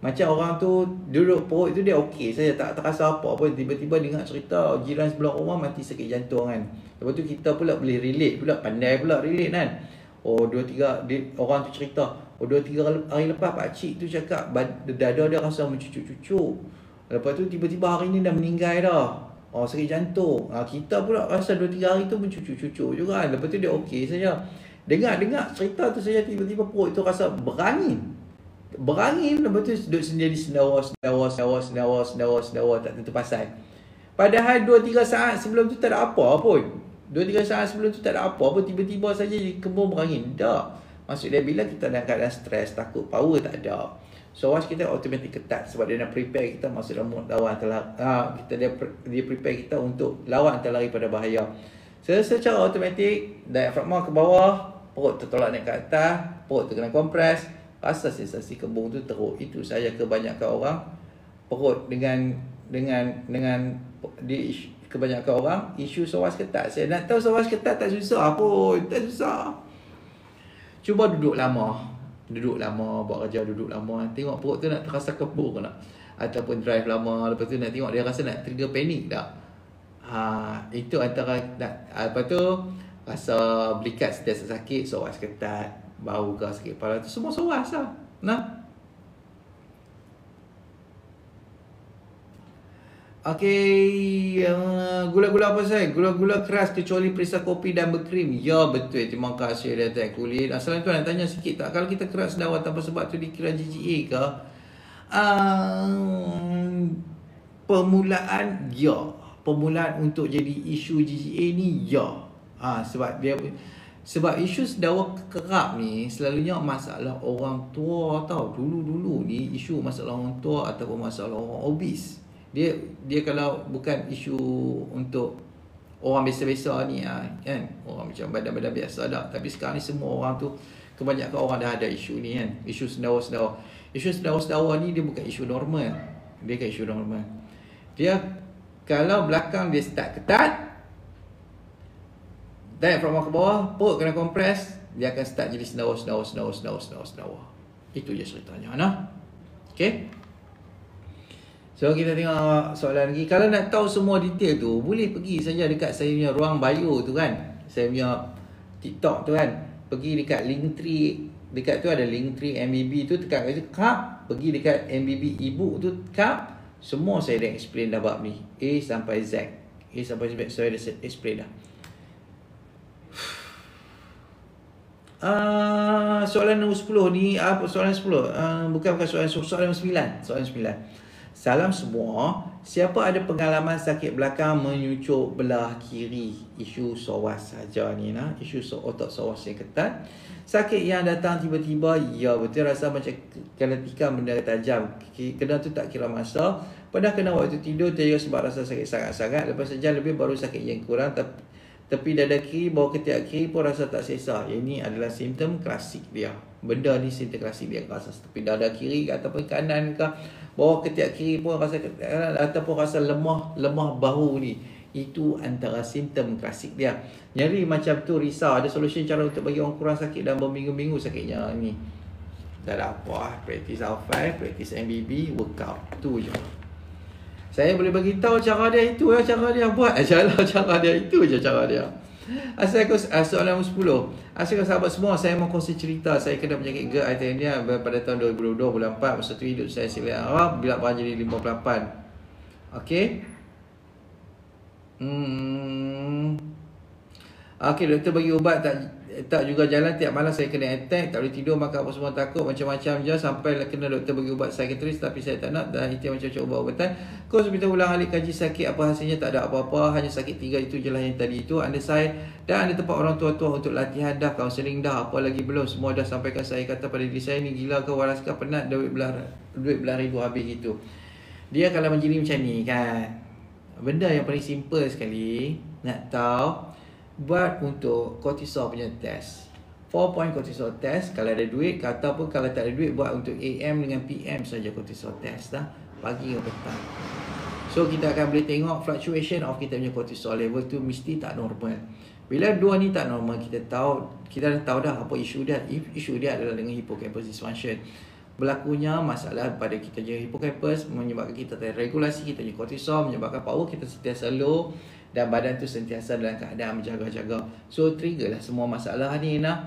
macam orang tu duduk perut tu dia okey saja, tak terasa apa pun. Tiba-tiba dengar cerita jiran sebelah rumah mati sakit jantung kan. Lepas tu kita pula boleh relate pula, pandai pula relate kan. Oh 2-3 orang tu cerita, 2-3 hari lepas pakcik tu cakap dada dia rasa mencucuk-cucuk. Lepas tu tiba-tiba hari ni dah meninggal dah. Sakit jantung. Kita pula rasa 2-3 hari tu mencucuk-cucuk juga kan. Lepas tu dia okey saja. Dengar cerita tu saja, tiba-tiba perut tu rasa berangin. Lepas tu duduk sendiri senawa tak tentu pasal. Padahal 2-3 saat sebelum tu tak ada apa pun. 2-3 saat sebelum tu tak ada apa pun, tiba-tiba saja kembung berangin. Tak. Maksud dia bila kita dalam keadaan stres, takut, power tak ada. SOAS kita automatik ketat sebab dia nak prepare kita masuk dalam lawan dia prepare kita untuk lawan antara lari pada bahaya. Secara automatik diafragma ke bawah, perut tertolak naik ke atas, perut terkena kompres, rasa sensasi kembung tu teruk. Itu saya kebanyakan orang perut dengan kebanyakan orang isu SOAS ketat. Saya nak tahu SOAS ketat tak susah pun, tak susah. Cuba duduk lama, buat kerja duduk lama, tengok perut tu nak terasa kembung ke tak, ataupun drive lama, lepas tu nak tengok dia rasa nak trigger panik tak. Itu antara lepas tu rasa belikat sentiasa sakit, SOAS ketat, bau ke sakit kepala tu semua SOAS lah. Okey, gula-gula apa saya? Gula-gula keras kecuali perisa kopi dan berkrim. Ya betul, terima kasih Datuk Kulit. Asal tu nak tanya sikit tak, kalau kita keras sedawa tanpa sebab tu dikira GGA ke? Permulaan ya. Permulaan untuk jadi isu GGA ni ya. Sebab isu sedawa kerap ni selalunya masalah orang tua tau. Dulu-dulu ni isu masalah orang tua ataupun masalah orang obes. Dia kalau bukan isu untuk orang biasa-biasa ni kan, orang macam badan-badan biasa dah. Tapi sekarang ni semua orang tu, kebanyakan orang dah ada isu ni kan, isu sedawa-sedawa. Isu sedawa-sedawa ni dia bukan isu normal. Dia bukan isu normal. Dia kalau belakang dia start ketat, diafragma ke bawah, perut kena kompres, dia akan start jadi sedawa. Itu je ceritanya. Okay. So kita tengok soalan lagi. Kalau nak tahu semua detail tu, boleh pergi saja dekat saya punya ruang bio tu kan, saya punya TikTok tu kan. Pergi dekat Linktree, dekat tu ada Linktree MBB tu, tekan kat situ, pergi dekat MBB ebook tu, semua saya dah explain dah bab ni, A sampai Z. Saya dah explain dah. Soalan nombor 10 ni apa? Soalan 10 bukan soalan 9. Soalan 9. Salam semua. Siapa ada pengalaman sakit belakang menyucuk belah kiri? Isu SOAS saja ni isu otak SOAS yang ketat. Sakit yang datang tiba-tiba, ya betul, rasa macam kena tikam benda tajam. Kena tu tak kira masa. Padahal kena waktu tidur dia sebab rasa sakit sangat-sangat. Lepas sejam lebih baru sakit yang kurang. Tepi dada kiri, bawah ketiak kiri pun rasa tak selesa. Ini adalah simptom klasik dia. Benda ni simptom klasik dia. Rasa tepi dada kiri ataupun kanan ke, bawah ketiak kiri pun rasa kanan, ataupun rasa lemah bahu ni. Itu antara simptom klasik dia. Nyeri macam tu, risau. Ada solusi cara untuk bagi orang kurang sakit dan berminggu-minggu sakitnya ni. Tak ada apa. Practice R5, practice MBB, workout. Tu je. Saya boleh bagi tahu cara dia, itu cara dia buat. Cara dia itu je cara dia. Soalan nombor 10. Assalamualaikum sahabat semua, saya mau kongsi cerita. Saya kena penyakit GERD Artemia pada tahun 2022 bulan 4. Masa tu hidup saya silap Arab bila bahan jadi 58. Okey. Okey, doktor bagi ubat tak juga jalan. Tiap malam saya kena attack, tak boleh tidur, makan apa semua takut, macam-macam je. Sampai kena doktor bagi ubat psikiatris, tapi saya tak nak dan itu macam-macam ubat-ubatan. Kau hospital ulang alik kaji sakit, apa hasilnya? Tak ada apa-apa, hanya sakit 3 itu je lah yang tadi itu. Anda saya dan ada tempat orang tua-tua untuk latihan dah, kaunseling dah, apa lagi belum, semua dah sampaikan. Saya kata pada diri saya ni, gila ke waras ke, penat, duit belah ribu habis gitu. Dia kalau menjadi macam ni kan, benda yang paling simple sekali nak tahu, buat untuk kortisol punya test. 4 point kortisol test kalau ada duit, ataupun kalau tak ada duit buat untuk AM dengan PM saja kortisol test dah, pagi ke petang. So kita akan boleh tengok fluctuation of kita punya cortisol level tu mesti tak normal. Bila dua ni tak normal, kita dah tahu dah apa isu dia. Isu dia adalah dengan hippocampus dysfunction. Berlakunya masalah pada kita punya hippocampus menyebabkan kita terregulasi kita punya cortisol, menyebabkan power kita sentiasa low dan badan tu sentiasa dalam keadaan menjaga-jaga. So trigger lah semua masalah ni nah.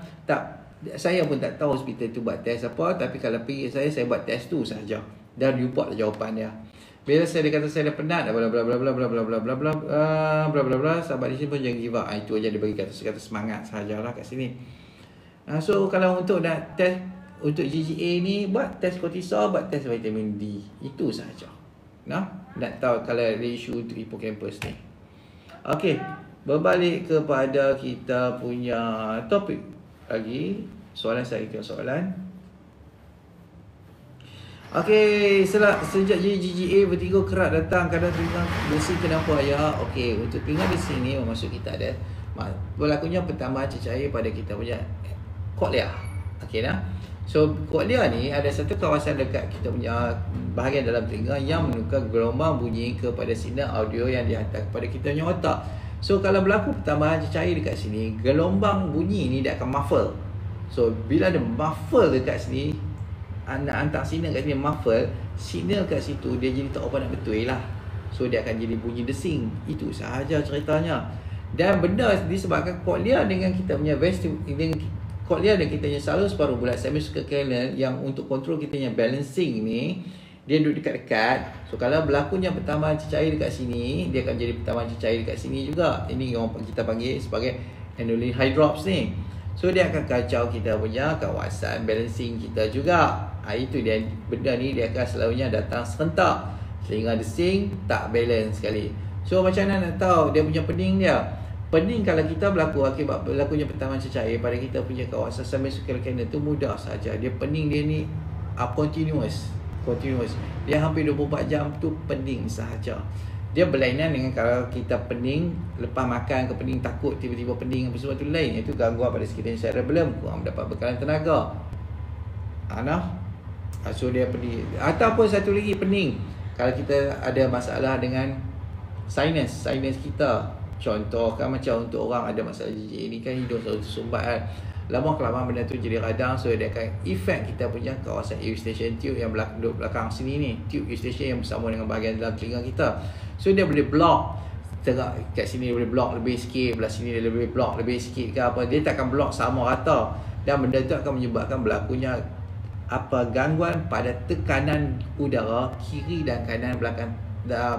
Saya pun tak tahu hospital tu buat test apa, tapi kalau pergi saya buat test tu saja dan report lah jawapan dia. Bila dia kata saya dah penat, bla bla bla bla bla bla bla bla bla bla bla bla, sahabat di sini pun jangan give up. Itu aja dia bagi kata semangat sajalah kat sini. So kalau untuk nak test untuk GGA ni, buat test cortisol, buat test vitamin D. Itu sahaja. Nak tahu kalau ada isu untuk hippocampus ni. Okey, berbalik kepada kita punya topik lagi. Soalan saya tengok soalan. Okey, sejak GGA vertigo kerap datang, kadang telinga besi kenapa ya? Okey, untuk telinga besi ni maksud kita ada berlakunya pertama cecair pada kita punya koklia. Okey nah. So koklia ni ada satu kawasan dekat kita punya bahagian dalam telinga yang menukar gelombang bunyi kepada signal audio yang dihantar kepada kita punya otak. So kalau berlaku pertama cecair dekat sini, gelombang bunyi ni dia akan muffle. So bila ada muffle dekat sini, nak hantar signal kat sini muffle, signal kat situ dia jadi tak apa nak betul lah. So dia akan jadi bunyi desing. Itu sahaja ceritanya. Dan benda disebabkan koklia dengan kita punya vestibular, koklia dan kita punya salur separuh bulat semicircle canal yang untuk kontrol kita punya balancing ni, dia duduk dekat-dekat. So kalau berlakunya pertama cecair dekat sini, dia akan jadi pertama cecair dekat sini juga. Ini yang kita panggil sebagai endolin hydrops ni. So dia akan kacau kita punya kawasan balancing kita juga. Itu dia, benda ni dia akan selalunya datang serentak, sehingga desing tak balance sekali. So macam mana nak tahu dia punya pening dia? Pening kalau kita berlaku akibat berlakunya pertama cecair pada kita punya kawasan semicircle canal tu mudah saja. Dia pening dia ni continuous. Dia hampir 24 jam tu pening sahaja. Dia berlainan dengan kalau kita pening lepas makan ke pening takut tiba-tiba pening apa semua tu lain. Itu gangguan pada sekitar cerebellum, kurang mendapat bekalan tenaga. So dia pening. Ataupun satu lagi pening kalau kita ada masalah dengan sinus kita. Contoh kan macam untuk orang ada masalah GGA ni kan hidung selalu tersumbat kan. Lama-kelamaan benda tu jadi radang. So dia akan efek kita punya kawasan eustachian tube yang belakang sini ni. Tube eustachian yang bersama dengan bahagian dalam telinga kita. So dia boleh block. Tengah kat sini dia boleh block lebih sikit, belah sini dia boleh block lebih sikit ke apa. Dia takkan block sama rata. Dan benda tu akan menyebabkan berlakunya gangguan pada tekanan udara kiri dan kanan belakang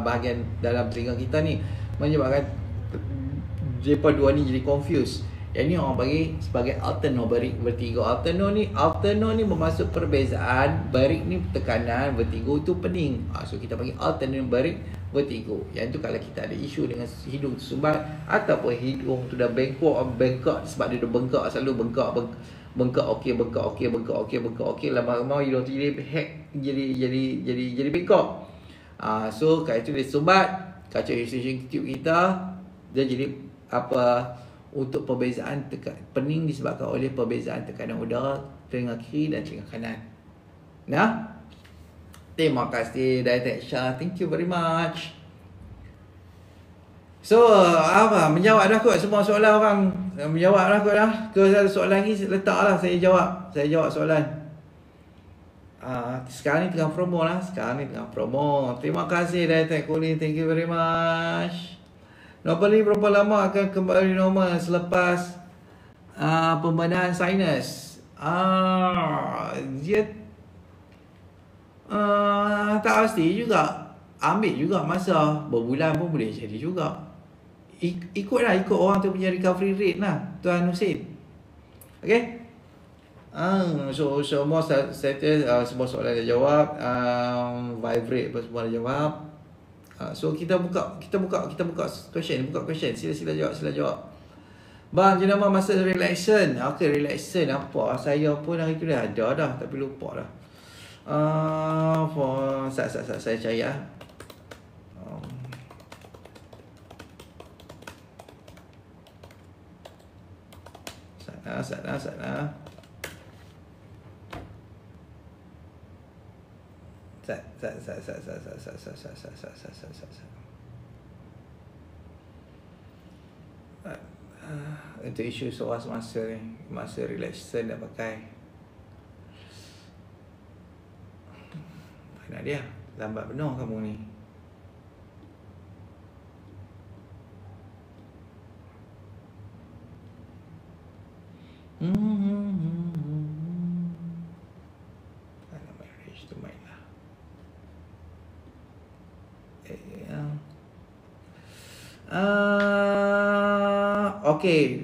bahagian dalam telinga kita ni, menyebabkan mereka dua ni jadi confused. Yang ni orang bagi sebagai alternobaric vertigo. Alterno ni bermaksud perbezaan. Barik ni tekanan, vertigo tu pening. So kita panggil alternobaric vertigo. Yang tu kalau kita ada isu dengan hidung tersumbat ataupun hidung tu dah bengkok sebab dia dah bengkak, selalu bengkak okey. Lama-lama hidung tu jadi bengkok. So kalau itu dia sumbat, kacau eustachian tube kita, dia jadi untuk perbezaan pening disebabkan oleh perbezaan tekanan udara telinga kiri dan telinga kanan. Terima kasih Dr. Shah. Thank you very much. So menjawab dah kot semua soalan orang. Menjawab dah kot dah. Kalau ada soalan lagi letaklah saya jawab soalan. Sekarang ni tengah promo lah. Terima kasih Dr. Colin. Thank you very much. Normally berapa lama akan kembali normal selepas pembedahan sinus? Dia tak pasti juga. Ambil juga masa. Berbulan pun boleh jadi juga. Ikut orang tu punya recovery rate lah, Tuan Husin. Okay? So semua settle, semua soalan dah jawab. Vibrate apa semua dah jawab. So kita buka question. Sila jawab. Bang, jenama masa relaxation. Okay, relaxation apa? Saya pun hari tu dah ada dah, tapi lupa dah. Saya cari lah. Sana. Untuk isu soal masa ni, masa relaxation nak pakai. Nak dia lambat benar kamu ni. Marriage tu main lah. Okay.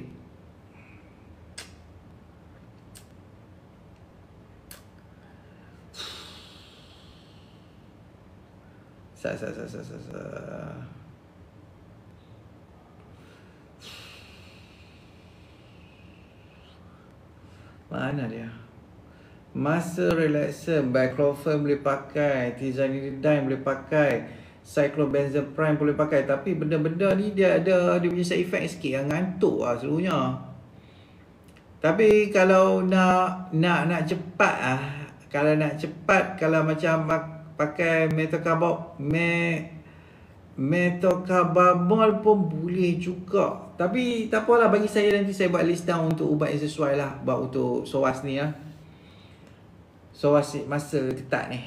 Mana dia? Masa relaxer, Baclofen boleh pakai, Tizanidine boleh pakai, Cyclobenzaprine boleh pakai. Tapi benda-benda ni dia punya side effect sikit yang ngantuk lah seluruhnya. Tapi kalau nak cepat kalau nak cepat, kalau macam pakai metocarbamol pun boleh juga. Tapi tak apalah, bagi saya nanti saya buat list down untuk ubat yang sesuai lah. Buat untuk SOAS ni lah. SOAS masa ketat ni.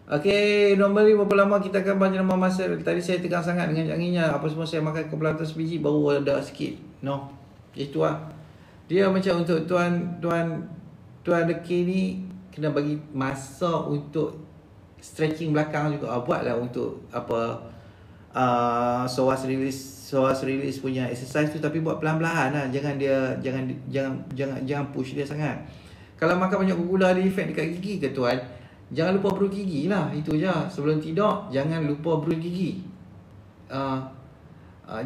Okay, normally berapa lama kita akan jenama masa. Tadi saya tegang sangat dengan anginnya. Apa semua saya makan kepala sebiji baru ada sikit. No, itu lah. Dia macam untuk tuan deki ni kena bagi masa untuk stretching belakang juga. Buatlah untuk apa SOAS release punya exercise tu, tapi buat pelan-pelan lah. Jangan push dia sangat. Kalau makan banyak gula ada efek dekat gigi ke tuan? Jangan lupa berus gigi lah. Itu je. Sebelum tidur jangan lupa berus gigi.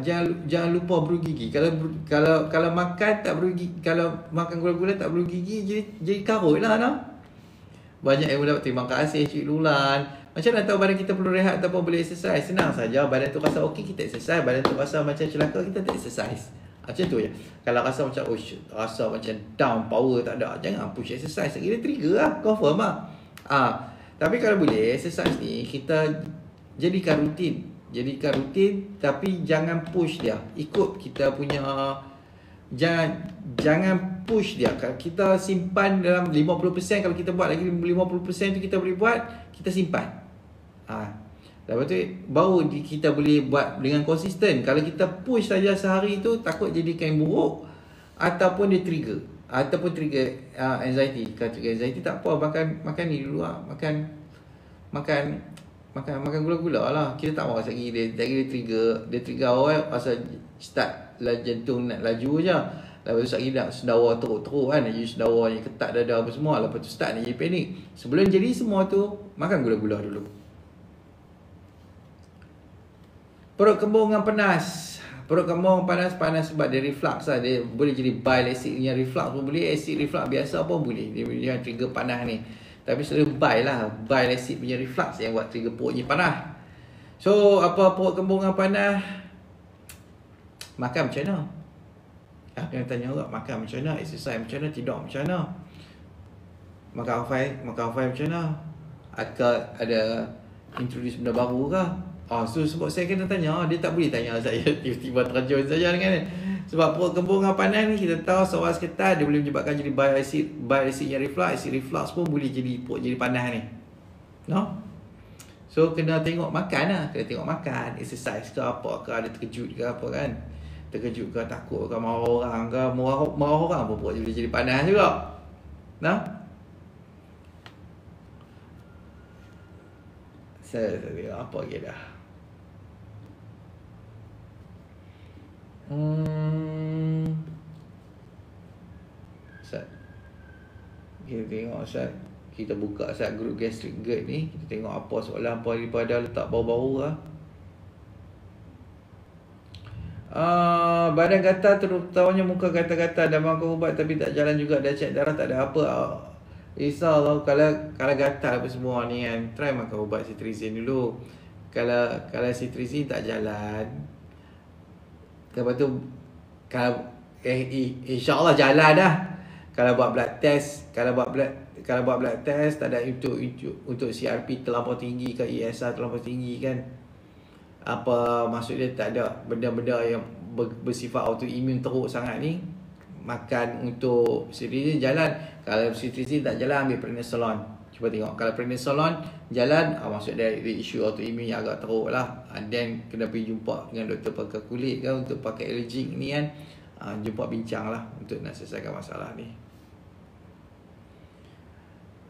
Jangan lupa berus gigi. Kalau makan tak berus gigi, kalau makan gula-gula tak berus gigi, jadi karut lah no? Banyak yang mendapat terima kasih Cik Lulan. Macam mana tahu badan kita perlu rehat ataupun boleh exercise? Senang saja. Badan tu rasa okey, kita exercise. Badan tu rasa macam celaka, kita tak exercise. Macam tu je. Kalau rasa macam rasa macam down, power tak ada, jangan push exercise. Dia trigger lah, confirm lah. Tapi kalau boleh exercise ni kita jadikan rutin. Tapi jangan push dia. Ikut kita punya, jangan push dia. Kita simpan dalam 50%. Kalau kita buat lagi 50% tu kita boleh buat, kita simpan. Lepas tu baru kita boleh buat dengan konsisten. Kalau kita push saja sehari tu, takut jadi kain buruk ataupun dia trigger. Ataupun trigger anxiety. Kalau trigger anxiety tak apa, makan ni dulu lah. Makan gula-gula lah. Kita tak mahu lagi dia trigger awal pasal start jantung nak laju je. Lepas tu sekali nak sendawa teruk-teruk kan, jadi sendawa yang ketat dada apa semua. Lepas tu start nak jadi panik. Sebelum jadi semua tu, makan gula-gula dulu. Perut kembung dengan panas. Perut kembung panas sebab dia reflux lah. Dia boleh jadi bile acid punya reflux pun boleh. Acid reflux biasa pun boleh. Dia trigger panas ni. Tapi selalu bile lah. Bile acid punya reflux yang buat trigger perut ni panas. So, apa perut kembung dengan panas? Makan macam mana? Kena tanya orang, makan macam mana? Exercise macam mana? Tidur macam mana? Makan hafai macam mana? Ada introduce benda baru ke? So sebab saya kena tanya, dia tak boleh tanya saya tiba-tiba terjun saja dengan ni. Sebab perut kembung dengan panas ni kita tahu SOAS ketat, dia boleh menyebabkan jadi bile acid yang reflux. Acid reflux pun boleh jadi perut jadi panas ni. No? So kena tengok makan lah. Kena tengok makan, exercise ke apa ke, ada terkejut ke apa kan. Terkejut ke, takut ke, marah orang ke, marah orang pun perut boleh jadi panas juga. No? Saya tengok apa lagi dah. Ustaz, kita tengok Ustaz, kita buka Ustaz grup gastric GERD ni. Kita tengok apa soalan apa daripada letak baru-baru lah. Badan gatal terutamanya muka gatal-gatal, dah makan ubat tapi tak jalan juga, dah cek darah tak ada apa. Risau kalau gatal apa semua ni kan, try makan ubat cetirizine dulu. Kalau cetirizine tak jalan, lepas tu kalau InsyaAllah jalan dah. Kalau buat blood test, kalau buat blood test tak ada untuk CRP terlampau tinggi ke ESR terlampau tinggi kan. Apa maksud dia, tak ada benda-benda yang bersifat autoimmune teruk sangat ni. Makan untuk cetirizine jalan. Kalau cetirizine tak jalan, ambil prednisolone. Cuba tengok. Kalau prednisolone jalan, maksud dia isu autoimmune yang agak teruk lah. Then kena pergi jumpa dengan doktor pakar kulit kan, untuk pakai allergic ni kan. Jumpa bincang lah untuk nak selesaikan masalah ni.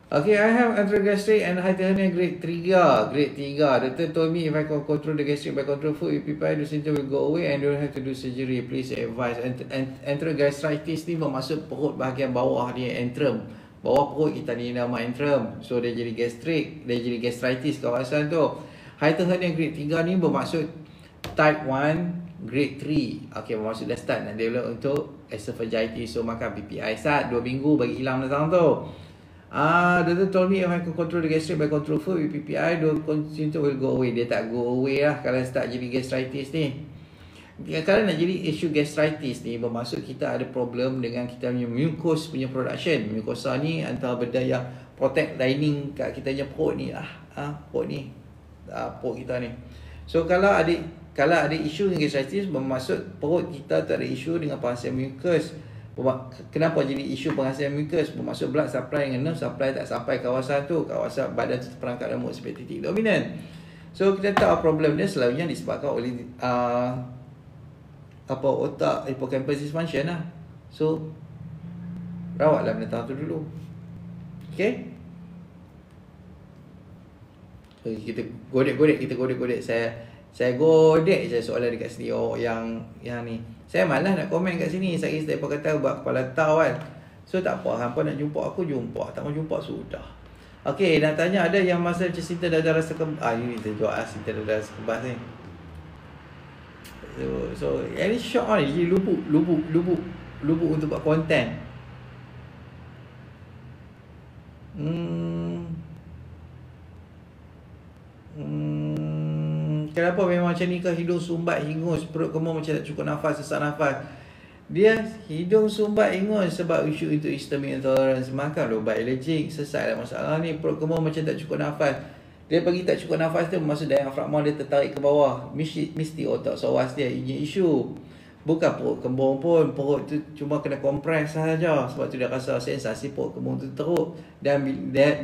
Okay, I have anterogastric and hyperhernia grade 3. Grade 3. Doctor told me if I can control the gastric by control food, if people the symptom will go away and don't have to do surgery. Please advise. Enterogastritis ni bermaksud perut bahagian bawah dia, antrum. Bawah perut kita ni nama antrum. So dia jadi gastric, dia jadi gastritis kawasan tu. Hyperhernia grade 3 ni bermaksud type 1 grade 3. Okay, bermaksud dah start nak develop untuk esophagitis. So makan PPI sat 2 minggu bagi hilang datang tu. Doctor told me if I can control the gastric by control food with PPI, the symptom will go away. Dia tak go away lah kalau start jadi gastritis ni. Kalau nak jadi issue gastritis ni, bermaksud kita ada problem dengan kita punya mucus punya production. Mucosa ni antara benda yang protect lining kat kita punya perut ni lah. Perut ni, perut kita ni. So kalau ada isu dengan gastritis, bermaksud perut kita tak ada isu dengan penghasil mucus. Kenapa jadi isu penghasilan mucus? Bermaksud blood supply dengan nerve supply tak sampai kawasan tu, kawasan badan tu terperangkap dalam sebagai titik dominan. So kita tahu problem dia selalunya disebabkan oleh otak hippocampus dysfunction lah. So rawatlah binatang tu dulu. Okay, so, kita godek. Saya godek je soalan dekat sini. Yang ni saya malas nak komen kat sini. Saya daripada kata buat kepala tahu kan. So tak apa, hampa nak jumpa aku jumpa, tak mau jumpa sudah. Okey, nak tanya ada yang masa cinta dah rasa kebas. Ini terjawab cinta dah rasa kebas ni. So ini shock ni, jadi lubuk untuk buat konten. Kenapa memang macam ni ke? Hidung sumbat, hingus, perut kemur macam tak cukup nafas, sesak nafas. Dia hidung sumbat, hingus sebab isu itu histamine intolerance. Makan ubat alergik, sesak ada masalah ni. Perut kemur macam tak cukup nafas. Dia bagi tak cukup nafas tu, maksud diafragma dia tertarik ke bawah. Mesti otak psoas dia punya isu. Bukan perut kembung pun, perut tu cuma kena kompres sahaja. Sebab tu dia rasa sensasi perut kembung tu teruk. Dan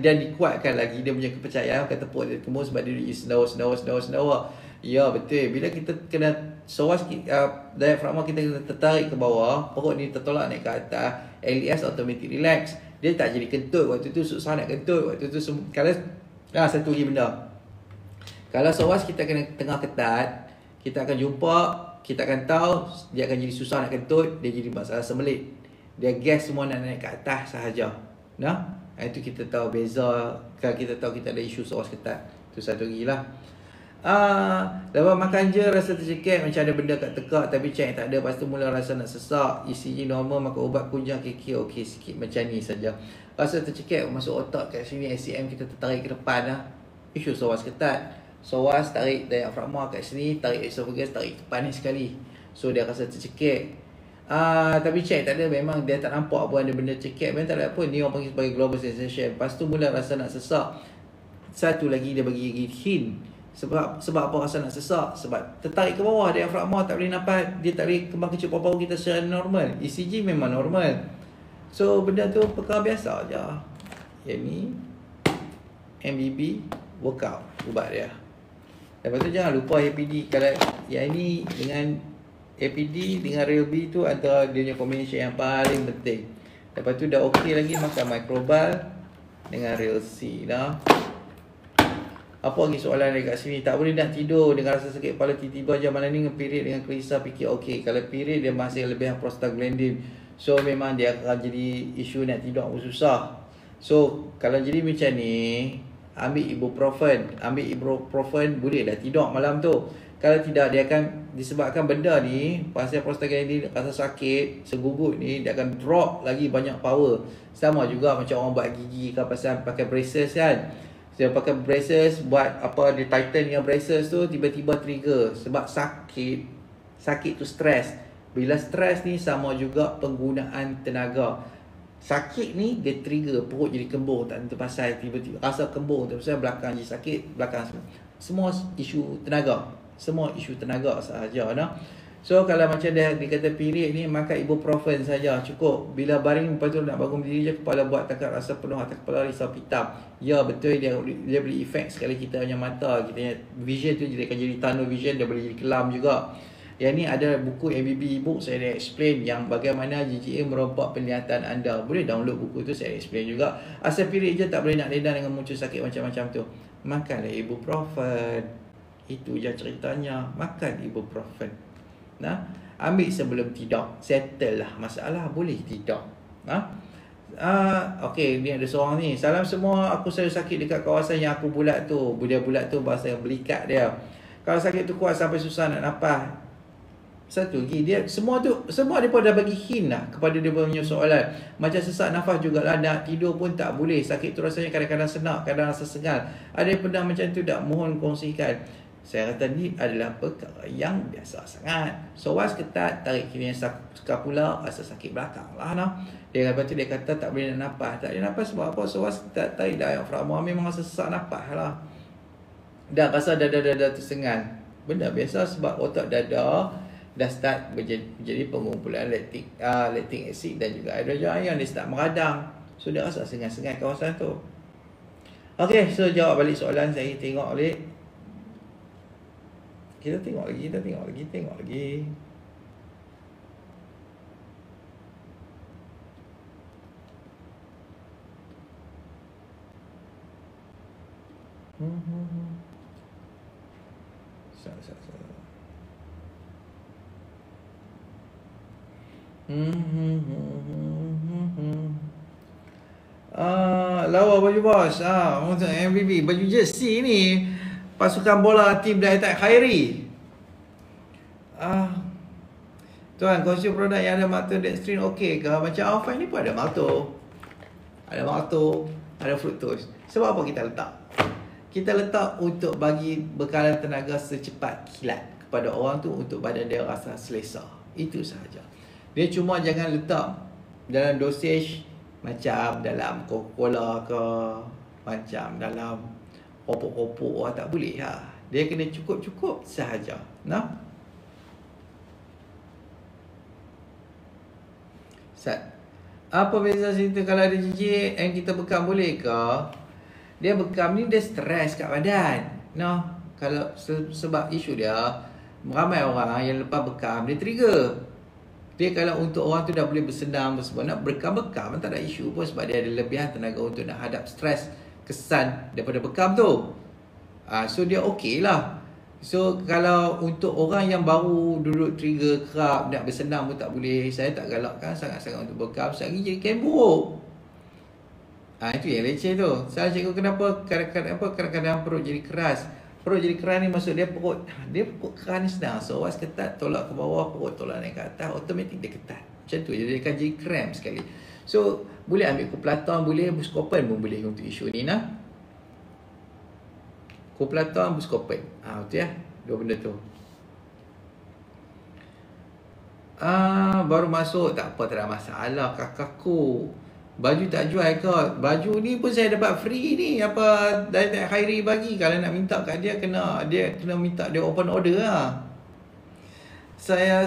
dikuatkan lagi dia punya kepercayaan kata perut dia kembung sebab dia sendawa. Ya betul, bila kita kena psoas, diafragma kita kena tertarik ke bawah, perut ni tertolak naik ke atas, LES automatic relax. Dia tak jadi kentut waktu tu, susah nak kentut waktu tu. Kalau satu lagi benda, kalau psoas kita kena tengah ketat, kita akan jumpa, kita akan tahu dia akan jadi susah nak kentut, dia jadi masalah semelit, dia gas semua nak naik ke atas sahaja. Itu kita tahu beza. Kalau kita tahu kita ada isu psoas ketat, tu satu lagi lah. Lepas makan je rasa tercekik, macam ada benda kat tekak tapi cek tak ada. Lepas tu mula rasa nak sesak, ECG normal, makan ubat kunjang kiki okey sikit, macam ni saja. Rasa tercekik masuk otak kat sini, SCM kita tertarik ke depan lah. Isu psoas ketat, psoas tarik diafragma kat sini, tarik esophagus, tarik ke depan ni sekali. So dia rasa tercekik. Tapi cek tak ada, memang dia tak nampak pun ada benda cekik, memang tak ada apa. Ni orang panggil sebagai global sensation. Lepas tu mula rasa nak sesak. Satu lagi dia bagi hint. Sebab apa rasa nak sesak? Sebab tertarik ke bawah, diafragma tak boleh nampak, dia tak boleh kembang kecil paru-paru kita secara normal. ECG memang normal. So benda tu perkara biasa je. Yang ni MBB workout ubat dia. Lepas tu jangan lupa APD. Kalau yang ni dengan APD dengan Real B tu antara dia punya combination yang paling penting. Lepas tu dah okey lagi makan microbal dengan Real C dah. Apa lagi soalan dekat sini? Tak boleh nak tidur dengan rasa sakit kepala tiba-tiba je. Malam ni period dengan kelisa, fikir okey. Kalau period dia masih lebih prostaglandin, so memang dia akan jadi isu nak tidur pun susah. So kalau jadi macam ni, ambil ibuprofen boleh dah tidur malam tu. Kalau tidak, dia akan disebabkan benda ni, pasal prostaglandin rasa sakit, segugut ni, dia akan drop lagi banyak power. Sama juga macam orang buat gigi kan, pasal pakai braces kan. Dia pakai braces, buat apa, dia tighten yang braces tu, tiba-tiba trigger sebab sakit tu stres. Bila stres ni sama juga penggunaan tenaga. Sakit ni dia trigger perut jadi kembung tak tentu pasal, tiba-tiba rasa kembung tu pasal belakang je sakit, belakang semua isu tenaga. Semua isu tenaga sahaja nah. So kalau macam dia kata period ni, maka ibuprofen saja cukup. Bila baring lepas tu nak bangun berdiri je, kepala buat takut rasa penuh atau kepala risau hitam. Ya betul, dia boleh efek sekali kita punya mata, kita punya vision tu dia akan jadi tunnel vision, dia boleh jadi kelam juga. Yang ni ada buku MBB book, saya dah explain yang bagaimana GGA merompak penglihatan anda. Boleh download buku tu, saya explain juga. Asal period je tak boleh nak reda dengan muncul sakit macam-macam tu, makanlah ibuprofen. Itu je ceritanya, makan ibuprofen. Nah, ambil sebelum tidur, settle lah masalah, boleh tidur. Okey, ni ada seorang ni. Salam semua, aku selalu sakit dekat kawasan yang aku bulat tu. Dia bulat tu bahasa yang belikat dia. Kalau sakit tu kuat sampai susah nak nafas. Satu lagi, dia semua dia pun dah bagi hint lah kepada dia punya soalan. Macam sesak nafas jugalah, nak tidur pun tak boleh. Sakit tu rasanya kadang-kadang senak, kadang rasa segal. Ada yang pernah macam tu tak? Mohon kongsikan. Saya kata ni adalah perkara yang biasa sangat. So was ketat, tarik kiri skapula, rasa sakit belakang lah nah. Lepas tu dia kata tak boleh nak nafas. Tak boleh nafas sebab apa? So was ketat, tarik diafragma, memang rasa sesak nafas lah. Dan rasa dada tersengal. Benda biasa sebab otak dada dah start menjadi pengumpulan lactic acid dan juga hidrogen ion, dia start meradang. So dia rasa sengal-sengal kawasan tu. Okey, so jawab balik soalan saya, tengok balik. Kita tengok lagi. Lawa baju bos. Untuk MVP baju jersey ni pasukan bola tim Daihat Khairi. Tuan, konsum produk yang ada maltodextrin okey ke? Macam Alpha ni pun ada malto. Ada malto, ada fructose. Sebab apa kita letak? Kita letak untuk bagi bekalan tenaga secepat kilat kepada orang tu, untuk badan dia rasa selesa. Itu sahaja. Dia cuma jangan letak dalam dosage macam dalam Coca-Cola ke, macam dalam opok-opok, tak boleh lah. Dia kena cukup-cukup sahaja. Nah. Apa beza cerita kalau ada gigi yang kita bekam boleh ke? Dia bekam ni dia stres kat badan. Nah, kalau sebab isu dia, ramai orang yang lepas bekam dia trigger. Dia kalau untuk orang tu dah boleh bersenam, sebab nak bekam-bekam tak ada isu pun, sebab dia ada lebihan tenaga untuk nak hadap stres kesan daripada bekam tu. So dia okey lah. So kalau untuk orang yang baru duduk trigger kerap, nak bersenam pun tak boleh, saya tak galakkan sangat-sangat untuk bekam. Sehari jadi kembung. Itu yang leceh tu. Saya cikgu kenapa kadang-kadang perut jadi keras. Perut jadi keras ni maksud dia perut keras ni senang. So was ketat, tolak ke bawah, perut tolak naik ke atas, automatik dia ketat. Macam tu je, dia akan jadi cramp sekali. So boleh ambil Coplaton, boleh Buscopan pun boleh untuk isu ni nah. Coplaton, Buscopan. Betul ya. Dua benda tu. Baru masuk, tak apa, tak ada masalah kakakku. Baju tak jual ke? Baju ni pun saya dapat free ni. Apa Daihat Khairi bagi. Kalau nak minta kat dia kena minta dia open order lah. Saya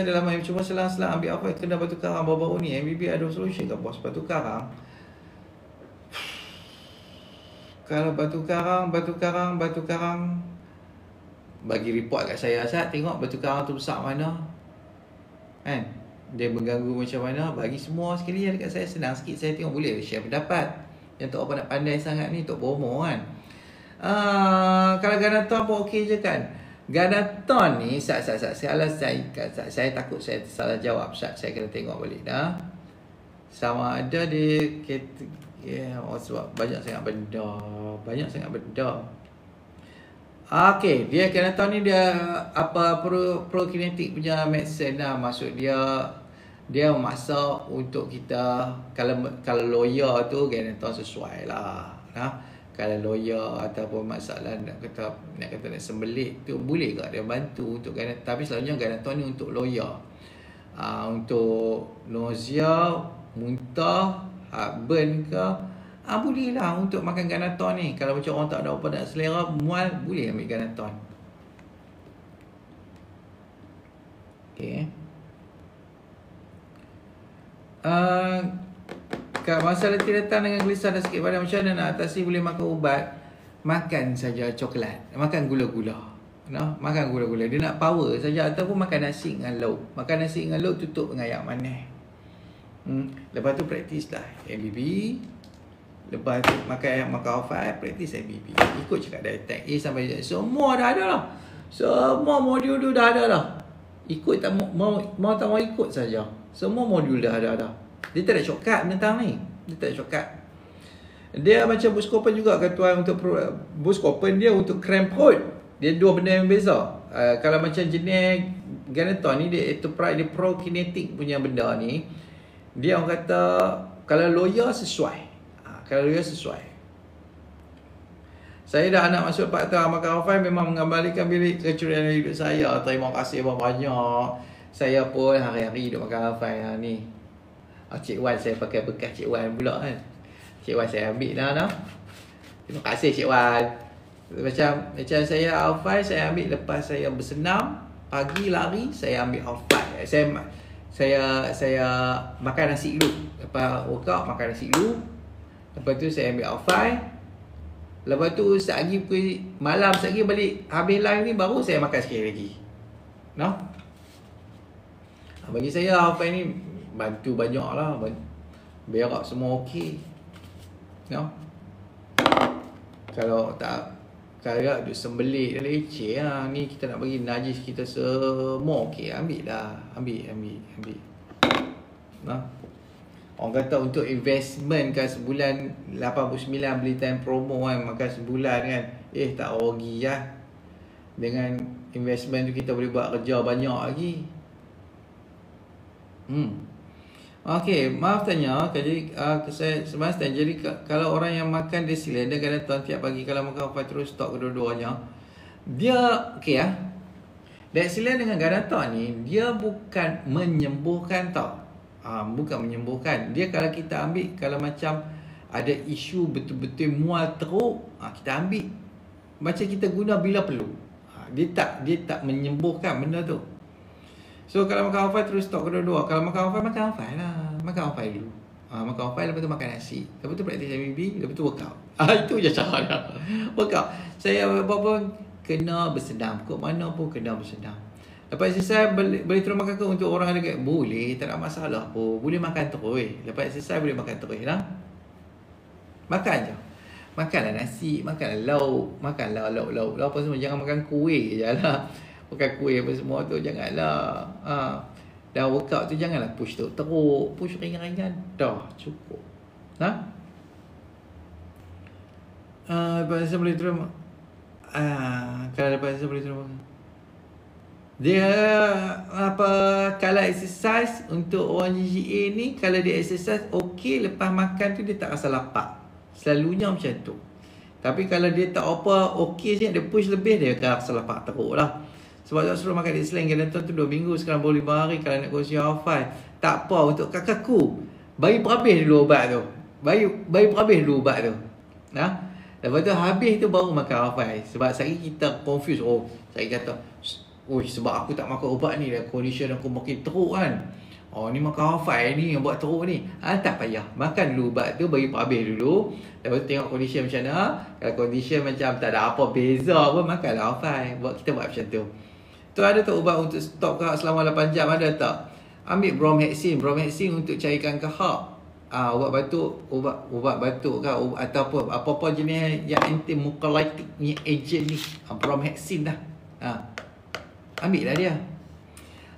dalam cuma selang-selang ambil apa kena batu karang baru-baru ni. MBB ada solution ke bos batu karang? Kalau batu karang bagi report kat saya, tengok batu karang tu besar mana, kan? Dia mengganggu macam mana, bagi semua sekali dekat saya, senang sikit. Saya tengok boleh share pendapat. Yang tak apa nak pandai sangat ni, Tok Bomo kan. Kalau Ganaton pun okey je kan. Ganaton ni saya takut saya salah jawab. Saya kena tengok balik dah. Sama ada dia sebab banyak sangat benda. Okey, dia Ganaton ni dia apa prokinetik punya medicine lah. Maksud dia memaksa untuk kita, kalau lawyer tu Ganaton sesuai lah. Kalau lawyer ataupun masalah nak kata nak sembelit tu, boleh ke dia bantu untuk Ganaton. Tapi selalunya Ganaton ni untuk lawyer. Untuk nausea muntah, heartburn ke, boleh lah untuk makan Ganaton ni. Kalau macam orang tak ada apa nak selera, mual, boleh ambil Ganaton. Okay. Masalah datang dengan gelisah dan sakit badan, macam mana nak atasi? Boleh makan ubat, makan saja coklat, makan gula-gula. Makan gula-gula, dia nak power saja. Ataupun makan nasi dengan lauk. Makan nasi dengan lauk tutup dengan air manis. Lepas tu praktis lah MBB. Lepas tu makan off-five, praktis MBB. Ikut cakap diet A sampai Z. Semua dah ada lah. Semua modul tu dah ada lah. Ikut tak mau tak mau ikut saja. Semua modul dah ada dah. Dia tak ada shortcut tentang ni. Dia tak ada shortcut. Dia macam Buscopan juga kan tuan, untuk Buscopan dia untuk cramp perut. Dia dua benda yang beza. Kalau macam jenis Ganaton ni, dia enterprise, dia prokinetic punya benda ni. Dia orang kata kalau lawyer sesuai. Kalau lawyer sesuai. Saya dah anak masuk 4 tahun makan off-five, memang mengembalikan bilik kecurian hidup saya. Terima kasih banyak. Saya pun hari-hari duduk makan off-five ni. Cik Wan, saya pakai bekas Cik Wan pula kan. Cik Wan saya ambil dah. Terima kasih Cik Wan. Macam saya off-five, saya ambil lepas saya bersenam. Pagi lari, saya ambil off-five. Saya makan nasi dulu. Lepas workout, makan nasi dulu. Lepas tu saya ambil off-five. Lepas tu sekali malam, sekali balik habis live ni, baru saya makan sekali lagi. Bagi saya off-five ni bantu banyak lah. Berak semua okey. Kalau tak, kalau duk sembelit leceh lah. Ni kita nak bagi najis kita semua okey. Ambil dah. Ambil. Orang kata untuk investment kan sebulan 89 beli time promo kan, makan sebulan kan. Tak rugi lah. Dengan investment tu kita boleh buat kerja banyak lagi. Okey, maaf tanya. Jadi saya semasa jadi kalau orang yang makan Desilan dan Ganaton tiap pagi, kalau makan off terus stok kedua-duanya, dia okey lah. Desilan dengan Ganaton ni dia bukan menyembuhkan tau. Bukan menyembuhkan. Dia kalau kita ambil, kalau macam ada isu betul-betul mual teruk, kita ambil. Macam kita guna bila perlu. Dia tak menyembuhkan benda tu. So kalau makan off-five terus stok kedua-dua. Kalau makan off-five lah. Makan off-five dulu. Makan off-five, lepas tu makan nasi. Lepas tu praktis MBB, lepas tu workout. Itu je cara dia. Workout. Saya apa-apa kena bersenam. Kok mana pun kena bersenam. Lepas selesai boleh terus makan ke untuk orang ada kat? Boleh, tak ada masalah pun. Boleh makan terus. Lepas selesai boleh makan terus lah. Makan je. Makanlah nasi, makanlah lauk. Makanlah lauk apa semua. Jangan makan kuih je lah. Makan kuih apa semua tu janganlah. Dah workout tu janganlah push teruk. Push ringan-ringan. Dah cukup. Lepas saya boleh terus kalau lepas saya boleh terus dia kalau exercise untuk orang GGA ni, kalau dia exercise okey, lepas makan tu dia tak rasa lapar. Selalunya macam tu. Tapi kalau dia tak apa okey je, dia push lebih, dia akan rasa lapar teruk lah. Sebab saya suruh makan Desilan Ganaton tu 2 minggu, sekarang boleh 5 hari. Kalau nak kongsi off-five, tak apa. Untuk kakakku, bagi berhabis dulu ubat tu. Bagi berhabis dulu ubat tu. Lepas tu habis tu baru makan off-five. Sebab sehari kita confuse. Saya kata, sebab aku tak makan ubat ni, condition aku makin teruk kan. Ni makan off-five ni yang buat teruk ni. Tak payah. Makan dulu ubat tu, bagi habis dulu. Lepas tu tengok condition macam mana. Kalau condition macam tak ada apa beza pun, makanlah off-five. Kita buat macam tu. Tu ada tak ubat untuk stop kahak selama 8 jam? Ada tak? Ambil bromhexin. Bromhexin untuk cairkan kahak. Ubat batuk kan, ataupun apa-apa jenis yang anti-mucolytic ni agent ni. Bromhexin dah. Ambil lah dia.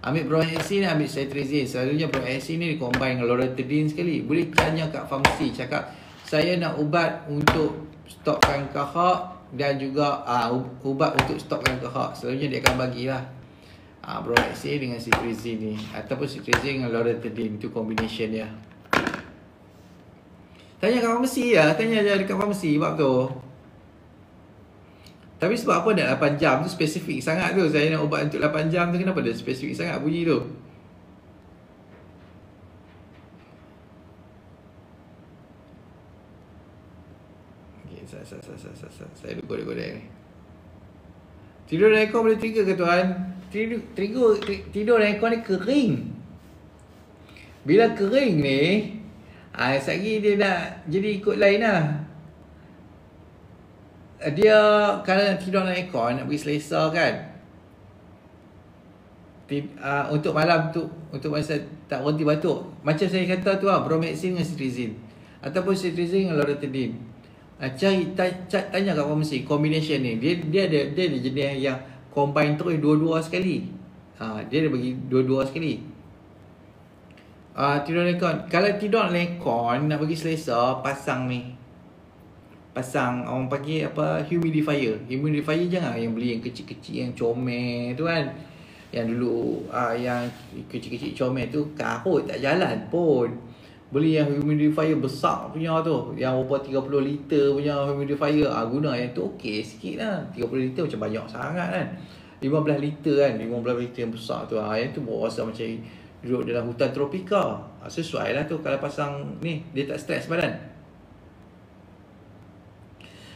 Ambil bromhexin, ambil cetirizine. Selalunya bromhexin ni combine dengan loratadine sekali. Boleh tanya kat farmasi, cakap saya nak ubat untuk stopkan kahak dan juga ubat untuk stopkan kahak. Selalunya dia akan bagilah bromhexin dengan cetirizine ni, ataupun cetirizine dengan loratadine. Itu combination dia. Tanya kat farmasi lah. Tanya je dekat farmasi bab tu. Tapi sebab apa nak 8 jam tu spesifik sangat tu. Saya nak ubat untuk 8 jam tu, kenapa dia spesifik sangat bunyi tu? Saya lupa ni. Tidur dalam aircon boleh trigger ke tuan? Tidur dalam aircon ni kering. Bila kering ni, sekali dia nak jadi ikut lain lah. Dia kalau nak tidur dalam aircon, nak pergi selesa kan, untuk malam tu, untuk masa tak berhenti batuk, macam saya kata tu lah, Bromhexin dengan Cetirizine ataupun Cetirizine dengan Loratadine. Tanya kat farmasi combination ni, dia ada jenis yang combine terus dua-dua sekali. Dia ada bagi dua-dua sekali. Tidur dalam aircon, kalau tidur dalam aircon nak bagi selesa, pasang orang panggil apa, humidifier jangan yang beli yang kecil-kecil yang comel tu kan, yang dulu yang kecil-kecil comel tu kahut tak jalan pun. Beli yang humidifier besar punya tu, yang berapa 30 liter punya humidifier, guna yang tu okey sikit lah. 30 liter macam banyak sangat kan. 15 liter kan, 15 liter yang besar tu, yang tu bawa rasa macam duduk dalam hutan tropika. Sesuai lah tu kalau pasang ni, dia tak stres badan.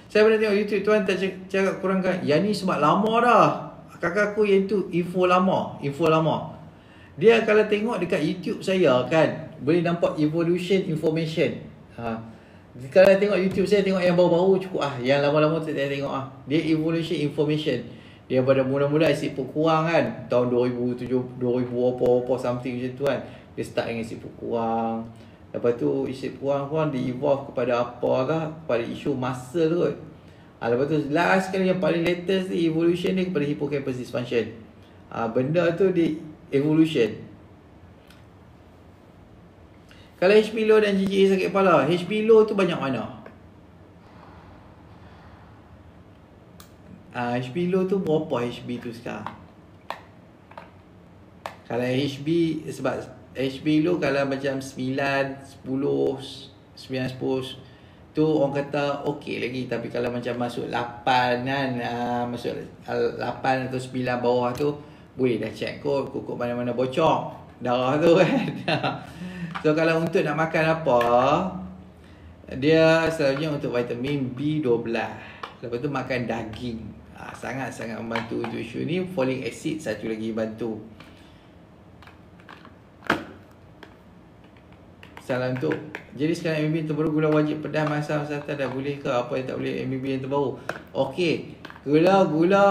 Saya pernah tengok YouTube tuan tak cakap kurangkan. Yang ni sebab lama dah. Kakak aku yang tu info lama. Dia kalau tengok dekat YouTube saya kan, boleh nampak evolution information. Kalau tengok YouTube saya, tengok yang baru-baru cukup yang lama-lama tu tak tengok Dia evolution information. Dia pada mula-mula asid put kurang kan, tahun 2007, 2000 apa something macam tu kan. Dia start dengan asid put kurang. Lepas tu asid kurang dia evolve kepada apa kah? Kepada isu muscle kot. Lepas tu last sekali yang paling latest ni, evolution ni kepada hippocampus dysfunction. Benda tu di evolution. Kalau HP low dan GGA sakit kepala, HP low tu banyak mana? HP low tu berapa HB tu sekarang? Kalau HB, sebab HB low kalau macam 9, 10 tu orang kata okey lagi. Tapi kalau macam masuk 8 kan, masuk 8 atau 9 bawah tu, boleh dah check kot kukuk mana-mana bocor darah tu kan. So kalau untuk nak makan apa, dia selalunya untuk vitamin B12. Lepas tu makan daging. Sangat-sangat membantu untuk isu ni. Folic acid satu lagi bantu. Salam tu. Jadi sekarang MBB yang terbaru, gula wajib pedas masam serta dah boleh ke? Apa yang tak boleh MBB yang terbaru? Okey, gula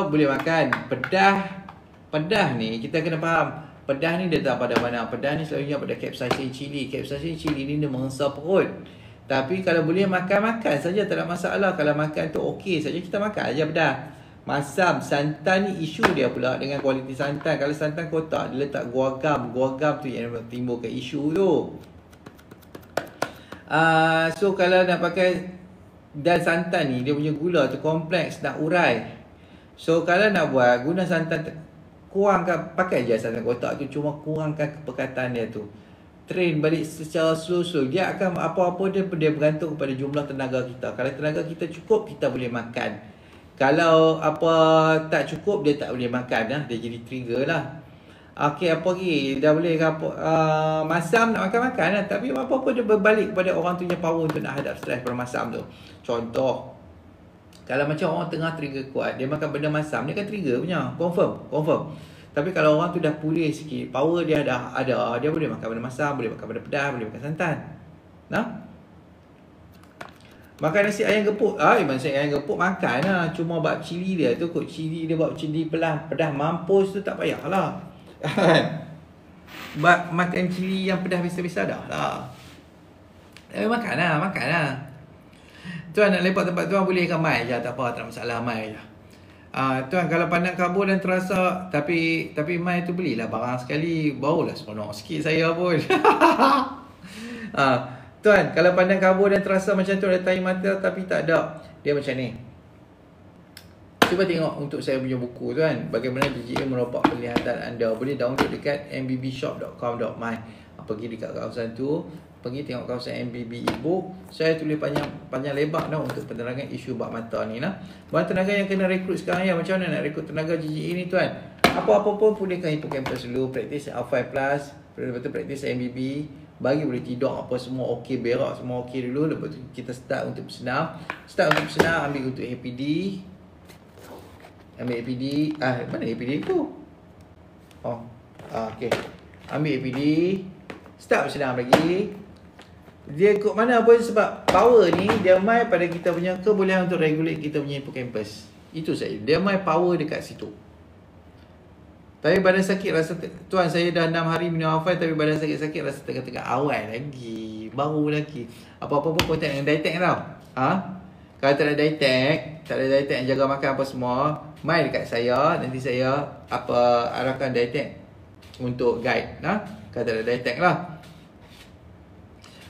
boleh makan. Pedas ni kita kena faham. Pedas ni dia tak pada mana. Pedas ni selalunya pada capsaicin cili. Capsaicin cili ni dia mengesah perut. Tapi kalau boleh makan saja, tak ada masalah. Kalau makan tu okey saja, kita makan aja pedas. Masam, santan ni isu dia pula dengan kualiti santan. Kalau santan kotak, dia letak guagam tu yang timbulkan isu tu. So kalau nak pakai, dan santan ni dia punya gula tu kompleks, nak urai. So kalau nak buat, guna santan, kurangkan, pakai je santan kotak tu, cuma kurangkan kepekatan dia tu. Train balik secara slow-slow. Dia akan apa-apa dia bergantung kepada jumlah tenaga kita. Kalau tenaga kita cukup, kita boleh makan. Kalau apa tak cukup, dia tak boleh makan lah. Dia jadi trigger lah. Okey, apa lagi? Dah boleh ke apa? Masam nak makan lah. Tapi apa-apa dia berbalik kepada orang tu punya power untuk nak hadap stres pada masam tu. Contoh, kalau macam orang tengah trigger kuat, dia makan benda masam, dia akan trigger punya. Confirm. Tapi kalau orang tu dah pulih sikit, power dia dah ada, dia boleh makan benda masam, boleh makan benda pedas, boleh makan santan. Makan nasi ayam gepuk. Nasi ayam gepuk makan lah. Cuma bab cili dia tu kot. Cili dia bab cili pedas mampus tu tak payahlah. Bab makan cili yang pedas biasa-biasa dah lah. Makan lah. Tuan nak lepak tempat tuan boleh ke mai je. Tak apa, tak masalah, mai je. Tuan kalau pandang karbo dan terasa, tapi mai tu belilah barang sekali, barulah seronok sikit saya pun. Tuan, kalau pandang karbo dan terasa macam tu ada tahi mata tapi tak ada, dia macam ni. Cuba tengok untuk saya punya buku tuan, bagaimana GGA meropak penglihatan anda. Boleh download dekat mbbshop.com.my. Pergi dekat kawasan tu, pergi tengok kawasan MBB ebook. Saya tulis panjang lebar dah untuk penerangan isu bab mata ni lah. Buat tenaga yang kena rekrut sekarang ya, macam mana nak rekrut tenaga GGA ni tuan? Apa-apa pun pulihkan hippocampus dulu, praktis R5+, lepas tu praktis MBB. bagi boleh tidur apa semua okey, berak semua okey dulu. Lepas tu kita start untuk bersenam. Ambil untuk APD. Mana APD tu? Okey. Ambil APD, start bersenam lagi. Dia ikut mana pun, sebab power ni dia main pada kita punya kebolehan untuk regulate kita punya hippocampus. Itu saja. Dia main power dekat situ. Tapi badan sakit rasa, tuan saya dah 6 hari minum Alfai tapi badan sakit-sakit rasa tengah-tengah awal lagi. Baru lagi. Apa-apa pun kontak dengan dietec tau. Kalau tak ada dietec yang jaga makan apa semua, mai dekat saya, nanti saya arahkan dietec untuk guide. Kalau tak ada dietec lah.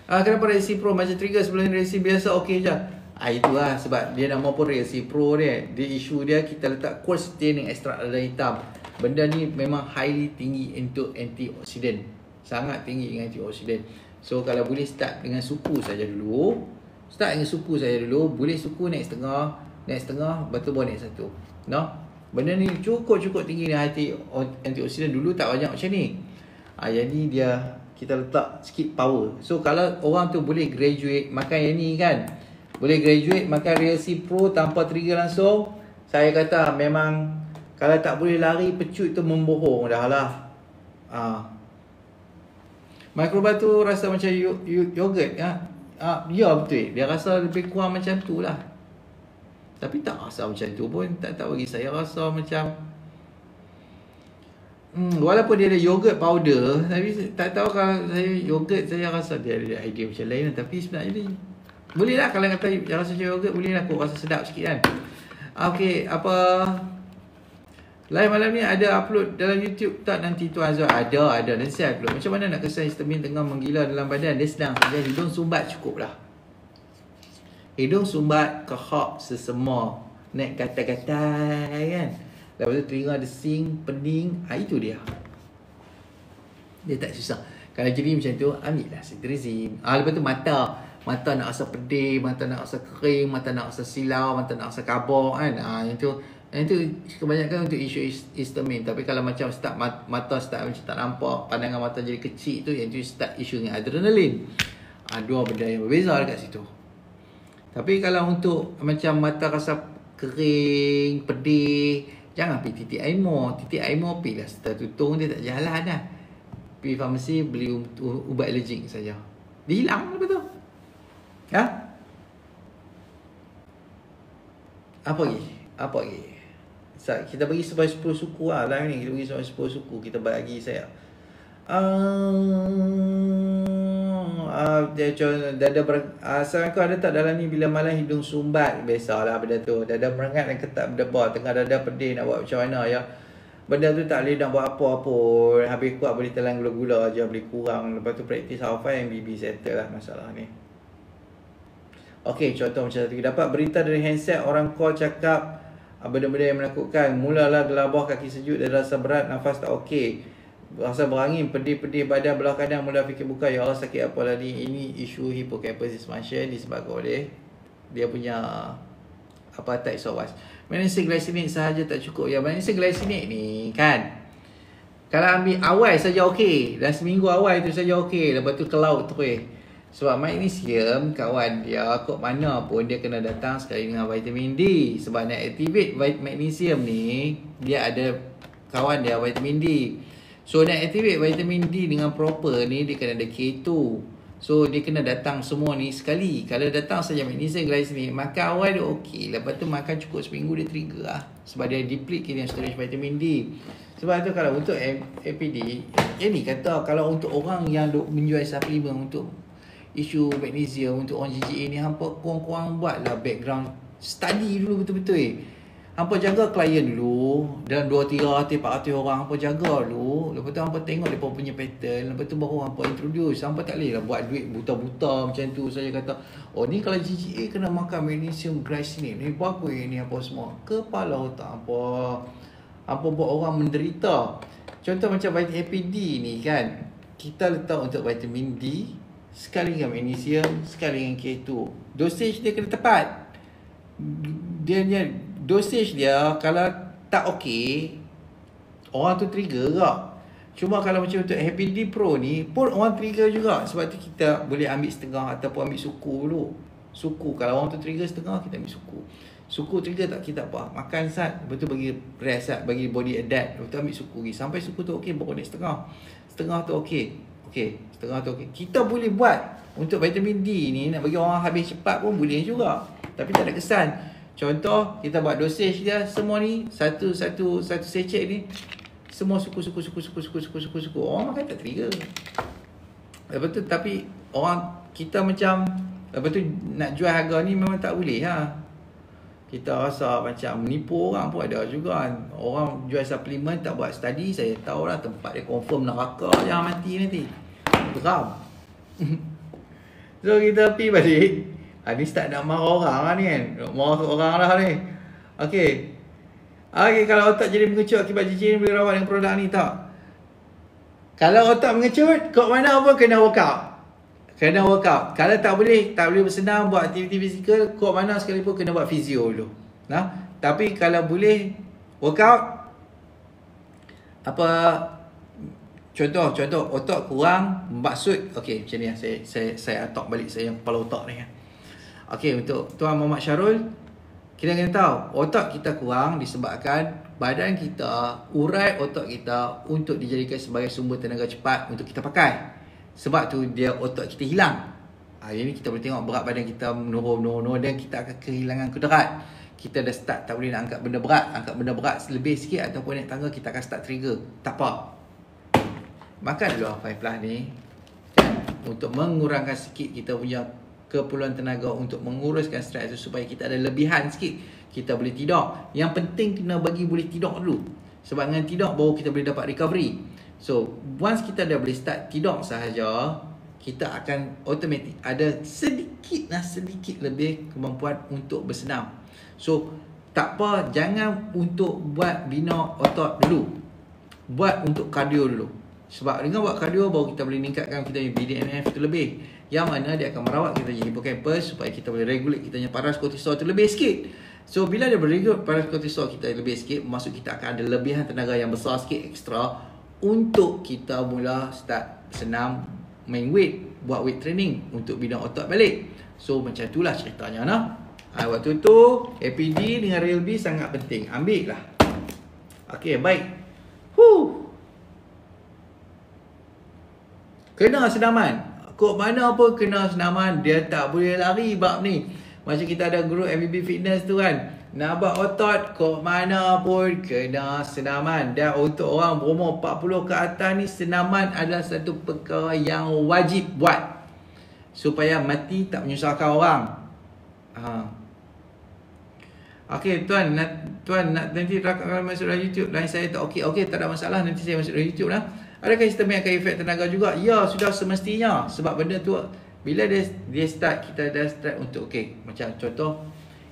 Kenapa Resi Pro macam trigger sebelum Resi biasa okey je? Itulah sebab dia nama pun Resi Pro dia. Dia isu dia kita letak quercetin ekstrak lada hitam. Benda ni memang highly tinggi untuk antioksidan. Sangat tinggi dengan antioksidan. So kalau boleh start dengan suku saja dulu. Boleh suku naik setengah, lepas tu baru naik 1. Benda ni cukup tinggi dengan antioksidan. Dulu tak banyak macam ni. Jadi kita letak sikit power. So kalau orang tu boleh graduate makan yang ni kan, boleh graduate makan Resi Pro tanpa trigger langsung, saya kata memang kalau tak boleh lari pecut tu membohong dah lah. Microba tu rasa macam yogurt ya. Ya betul. Dia rasa lebih kurang macam tu lah. Tapi tak rasa macam tu pun. Tak bagi saya rasa macam walaupun dia ada yogurt powder, tapi tak tahu kalau saya yogurt, saya rasa dia ada idea macam lain. Tapi sebenarnya dia boleh lah kalau kata rasa macam yogurt, boleh lah kot rasa sedap sikit kan. Okey, live malam ni ada upload dalam YouTube tak nanti Tuan Azwar? Ada nanti saya upload. Macam mana nak kesan histamin tengah menggila dalam badan? Dia senang saja, hidung sumbat cukup lah. Hidung sumbat, kehak, sesema, naik gatal-gatal kan. Lepas tu telinga desing, pening. Itu dia. Dia tak susah. Kalau jadi macam tu, ambil lah cetirizine. Lepas tu mata nak rasa pedih, mata nak rasa kering, mata nak rasa silau, mata nak rasa kabur kan. Yang tu kebanyakan untuk isu histamin. Tapi kalau macam start mata start macam tak nampak, pandangan mata jadi kecil tu, yang tu start isu dengan adrenalin. Dua benda yang berbeza dekat situ. Tapi kalau untuk macam mata rasa kering, pedih, jangan pergi titik Aimo. Titik Aimo pergi lah setelah tutung, dia tak jalan dah. Pergi farmasi beli ubat alergik saja. Dia hilang lepas tu. Apa lagi? Kita bagi sampai 10 suku lah live ni. Kita bagi sampai 10 suku. Kita bagi saya. Assalamualaikum, ada tak dalam ni bila malam hidung sumbat? Biasalah benda tu. Dada merengat dan ketat berdebar. Tengah dada pedih nak buat macam mana ya. Benda tu tak boleh nak buat apa-apa. Habis kuat boleh telan gula-gula je, boleh kurang. Lepas tu praktis Alfai yang BB settle lah masalah ni. Okey, contoh macam tadi. Dapat berita dari handset, orang call cakap benda-benda yang menakutkan. Mulalah gelabah, kaki sejuk dan rasa berat, nafas tak okey. Rasa berangin, pedih-pedih badan belah kanan, mula fikir bukan, ya Allah sakit apa lagi. Ini isu hippocampus dysfunction disebabkan oleh dia punya type sowas. Magnesium glycinate sahaja tak cukup. Ya, magnesium glycinate ni kan, kalau ambil awal saja okey, dan seminggu awal tu saja okey, lepas tu ke laut terus. Sebab magnesium kawan dia kok mana pun dia kena datang sekali dengan vitamin D. Sebab nak activate magnesium ni, dia ada kawan dia vitamin D. So nak activate vitamin D dengan proper ni, dia kena ada K2. So dia kena datang semua ni sekali. Kalau datang saja magnesium glycinate, makan awal dia okey, lepas tu makan cukup seminggu dia trigger lah. Sebab dia deplete yang storage vitamin D. Sebab tu kalau untuk APD, ni kata kalau untuk orang yang menjual suplemen untuk isu magnesium, untuk orang GGA ni, hampa kurang-kurang buatlah background study dulu betul-betul. Hampa jaga klien dulu, dalam 200, 300, 400 orang hampa jaga dulu. Lepas tu hampa tengok mereka punya pattern, lepas tu baru hampa introduce. Hampa tak boleh lah buat duit buta-buta macam tu. Saya kata, oh ni kalau GGA kena makan magnesium glycinate ni, bagus ni apa semua. Kepala otak hampa buat orang menderita. Contoh macam vitamin APD ni kan, kita letak untuk vitamin D, sekali dengan magnesium, sekali dengan K2. Dosage dia kena tepat. Dosage dia kalau tak okey, orang tu trigger tak. Cuma kalau macam untuk HPD Pro ni pun orang trigger juga. Sebab tu kita boleh ambil setengah ataupun ambil suku dulu. Suku, kalau orang tu trigger setengah, kita ambil suku. Suku trigger tak, kita apa, makan sat, betul bagi rest sat, bagi body adapt, betul ambil suku lagi. Sampai suku tu okey, baru naik setengah. Setengah tu okey. Okey, setengah tu okey. Kita boleh buat untuk vitamin D ni, nak bagi orang habis cepat pun boleh juga. Tapi tak ada kesan. Contoh, kita buat dosage dia, semua ni, satu sachet ni, semua suku. Orang makan tak trigger. Lepas tu, tapi orang, kita macam, lepas tu nak jual harga ni memang tak boleh ha. Kita rasa macam menipu orang pun ada juga. Orang jual suplemen tak buat study, saya tahu lah tempat dia confirm neraka yang mati nanti. Geram. So kita pergi balik. Ni start nak marah orang lah ni kan. Nak marah orang lah ni. Okay, kalau otak jadi mengecut akibat jijik ni, boleh rawat dengan produk ni tak? Kalau otak mengecut, kat mana pun kena workout. Kena workout. Kalau tak boleh bersenam, buat aktiviti fizikal, kat mana sekalipun kena buat fizio dulu. Nah, tapi kalau boleh workout, apa contoh otak kurang, maksud okey macam ni saya atok balik saya yang kepala otak ni kan. Okey, untuk Tuan Muhammad Syarul, kita kena tahu otak kita kurang disebabkan badan kita urai otak kita untuk dijadikan sebagai sumber tenaga cepat untuk kita pakai. Sebab tu dia otak kita hilang. Hari ni kita boleh tengok berat badan kita menurun dan kita akan kehilangan kudrat. Kita dah start tak boleh nak angkat benda berat lebih sikit ataupun naik tangga, kita akan start trigger. Tak apa. Makan dulu Five Plus ni kan, untuk mengurangkan sikit kita punya keperluan tenaga untuk menguruskan stres tu supaya kita ada lebihan sikit. Kita boleh tidur. Yang penting kena bagi boleh tidur dulu. Sebab dengan tidur baru kita boleh dapat recovery. So, once kita dah boleh start tidur sahaja, kita akan automatic ada sedikit lebih kemampuan untuk bersenam. So, tak apa, jangan untuk buat bina otot dulu. Buat untuk kardio dulu. Sebab dengan buat kardio baru kita boleh meningkatkan kita punya BDNF tu lebih. Yang mana dia akan merawat kita punya hippocampus supaya kita boleh regulate kita punya paras kortisol tu lebih sikit. So, bila dia beregulate paras kortisol kita lebih sikit, maksud kita akan ada lebihan tenaga yang besar sikit ekstra untuk kita mula start senam, main weight, buat weight training untuk bina otot balik. So macam itulah ceritanya nah. Waktu tu APD dengan Real B sangat penting. Ambil lah. Okay, baik. Kena senaman. Kok mana pun kena senaman. Dia tak boleh lari bab ni. Macam kita ada group MBB Fitness tu kan. Nak buat otot, kok mana pun kena senaman. Dan untuk orang berumur 40 ke atas ni, senaman adalah satu perkara yang wajib buat. Supaya mati tak menyusahkan orang. Okey, Tuan nak nanti rakam masuk dalam YouTube. Lain saya tak okey, tak ada masalah. Nanti saya masuk dalam YouTube lah. Adakah histamin akan efek tenaga juga? Ya, sudah semestinya. Sebab benda tu, bila dia start, kita dah start untuk, macam contoh,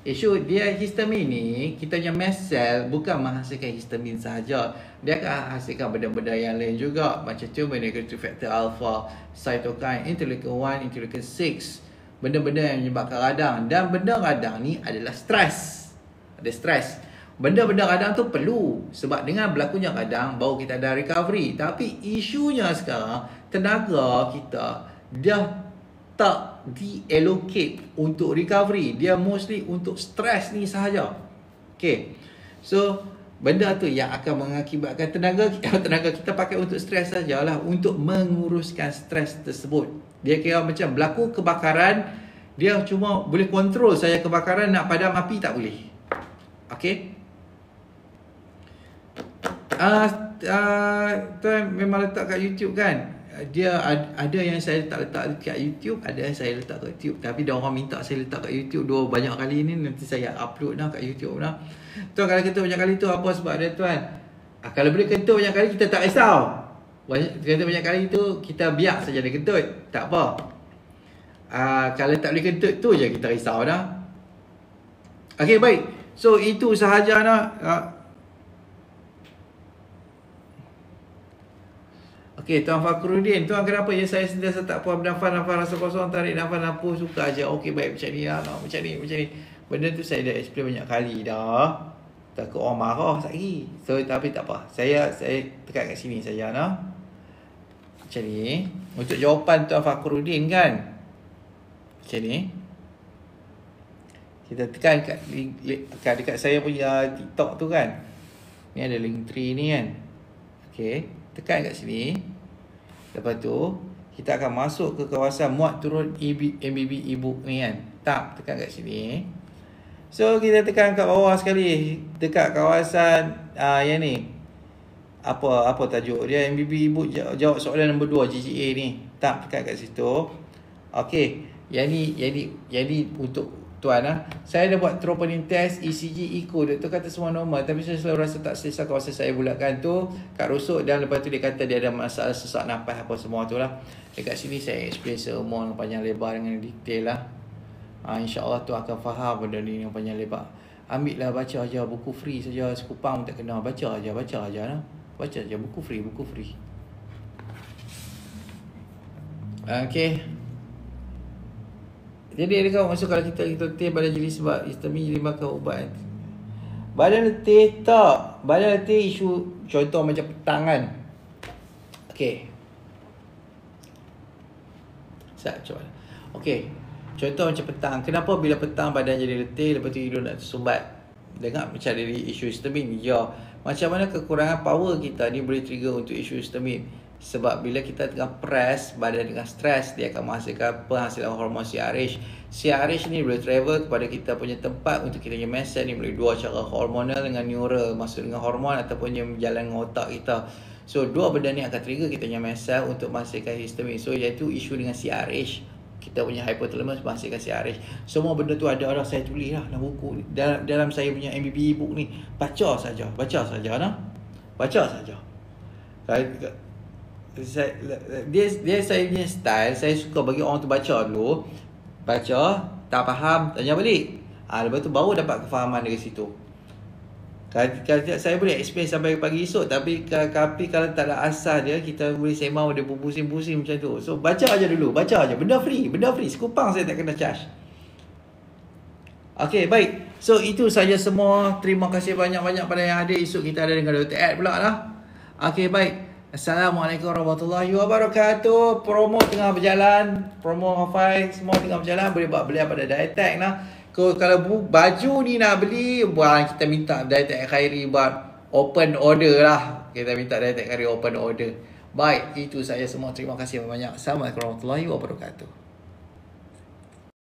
isu dia histamin ni, kita punya mast cell bukan menghasilkan histamin sahaja. Dia akan hasilkan benda-benda yang lain juga. Macam tumor necrotic factor alpha, cytokine, interleukin 1, interleukin 6. Benda-benda yang menyebabkan radang. Dan benda radang ni adalah stres. Ada stres. Benda-benda radang tu perlu. Sebab dengan berlakunya radang, baru kita ada recovery. Tapi isunya sekarang, tenaga kita dah tak di-allocate untuk recovery. Dia mostly untuk stres ni sahaja. Okay. So, benda tu yang akan mengakibatkan tenaga kita pakai untuk stres sajalah. Untuk menguruskan stres tersebut. Dia kira macam berlaku kebakaran. Dia cuma boleh kontrol saja kebakaran. Nak padam api tak boleh. Okay. Tuan memang letak kat YouTube kan. Dia ada yang saya letak kat YouTube, ada yang saya letak kat YouTube. Tapi dia orang minta saya letak kat YouTube banyak kali ni, nanti saya upload dah kat YouTube dah. Tuan kalau kentut banyak kali tu apa sebab dia Tuan? Kalau boleh kentut banyak kali kita tak risau. Kentut banyak kali tu kita biar saja dia kentut, tak apa. Kalau tak boleh kentut tu je kita risau dah. Okey, baik. So itu sahaja nak. Okey, Tuan Fakhruddin, Tuan kenapa ya saya sentiasa tak puas bernafas rasa kosong, tarik nafas lampu suka aja. Okey, baik macam ni lah, macam ni. Benda tu saya dah explain banyak kali dah. Takut orang marah lagi. So tapi tak apa. Saya tekan kat sini saja nah. Macam ni. Untuk jawapan Tuan Fakhruddin kan. Macam ni. Kita tekan dekat saya punya TikTok tu kan. Ni ada link tree ni kan. Okay. Tekan kat sini. Lepas tu kita akan masuk ke kawasan muat turun MBB e-book ni kan. Tekan kat sini. So kita tekan kat bawah sekali. Dekat kawasan yang ni. Apa tajuk dia, MBB e-book jawab soalan nombor 2 GGA ni. Tekan kat situ. Okay. Jadi untuk tuan saya dah buat troponin test, ECG, echo. Doktor kata semua normal, tapi saya selalu rasa tak selesa kawasan saya bulatkan tu kat rusuk, dan lepas tu dia kata dia ada masalah sesak nafas apa semua tu lah. Dekat sini saya explain semua dengan panjang lebar dengan detail lah. InsyaAllah tu akan faham benda ni dengan panjang lebar. Ambil lah, baca aja, buku free saja, sekupang pun tak kena. Baca aja lah. Baca aja, buku free. Okay. Jadi adakah maksud kalau kita letih badan jadi sebab histamine jadi makan ubat? Badan letih tak. Badan letih isu contoh macam petang kan. Okay. Coba. Okay. Contoh macam petang. Kenapa bila petang badan jadi letih, lepas tu hidung nak tersumbat? Dengar macam dari isu histamine? Ya. Macam mana kekurangan power kita ni boleh trigger untuk isu histamine? Sebab bila kita tengah press, badan tengah stres, dia akan menghasilkan penghasilan hormon CRH. CRH ni boleh travel kepada kita punya tempat untuk kita punya message ni melalui dua cara, hormonal dengan neural, maksud dengan hormon ataupun yang berjalan dengan otak kita. So dua benda ni akan trigger kita punya message untuk menghasilkan histamine. So iaitu isu dengan CRH. Kita punya hypothalamus menghasilkan CRH. Semua benda tu ada saya tulis lah dalam buku, dalam saya punya MBB book ni. Baca saja nah. Baca saja. Dia saya punya style. Saya suka bagi orang tu baca dulu. Baca, tak faham, tanya balik. Lepas tu baru dapat kefahaman dari situ. Saya boleh explain sampai pagi esok, tapi kalau tak ada asas dia, kita boleh sembang, dia berpusing-pusing macam tu. So baca aja dulu, baca aja. Benda free. Sekupang saya tak kena charge. Okay, baik. So itu saja semua. Terima kasih banyak-banyak pada yang hadir. Esok kita ada dengan Dr. Ed pula lah. Okay, baik. Assalamualaikum warahmatullahi wabarakatuh. Promo tengah berjalan. Promo Hafai semua tengah berjalan. Boleh buat beli pada Dietech lah. Kalau baju ni nak beli, kita minta Dietech Khairi buat open order lah. Kita minta Dietech Khairi open order. Baik, itu saja semua. Terima kasih banyak. Assalamualaikum warahmatullahi wabarakatuh.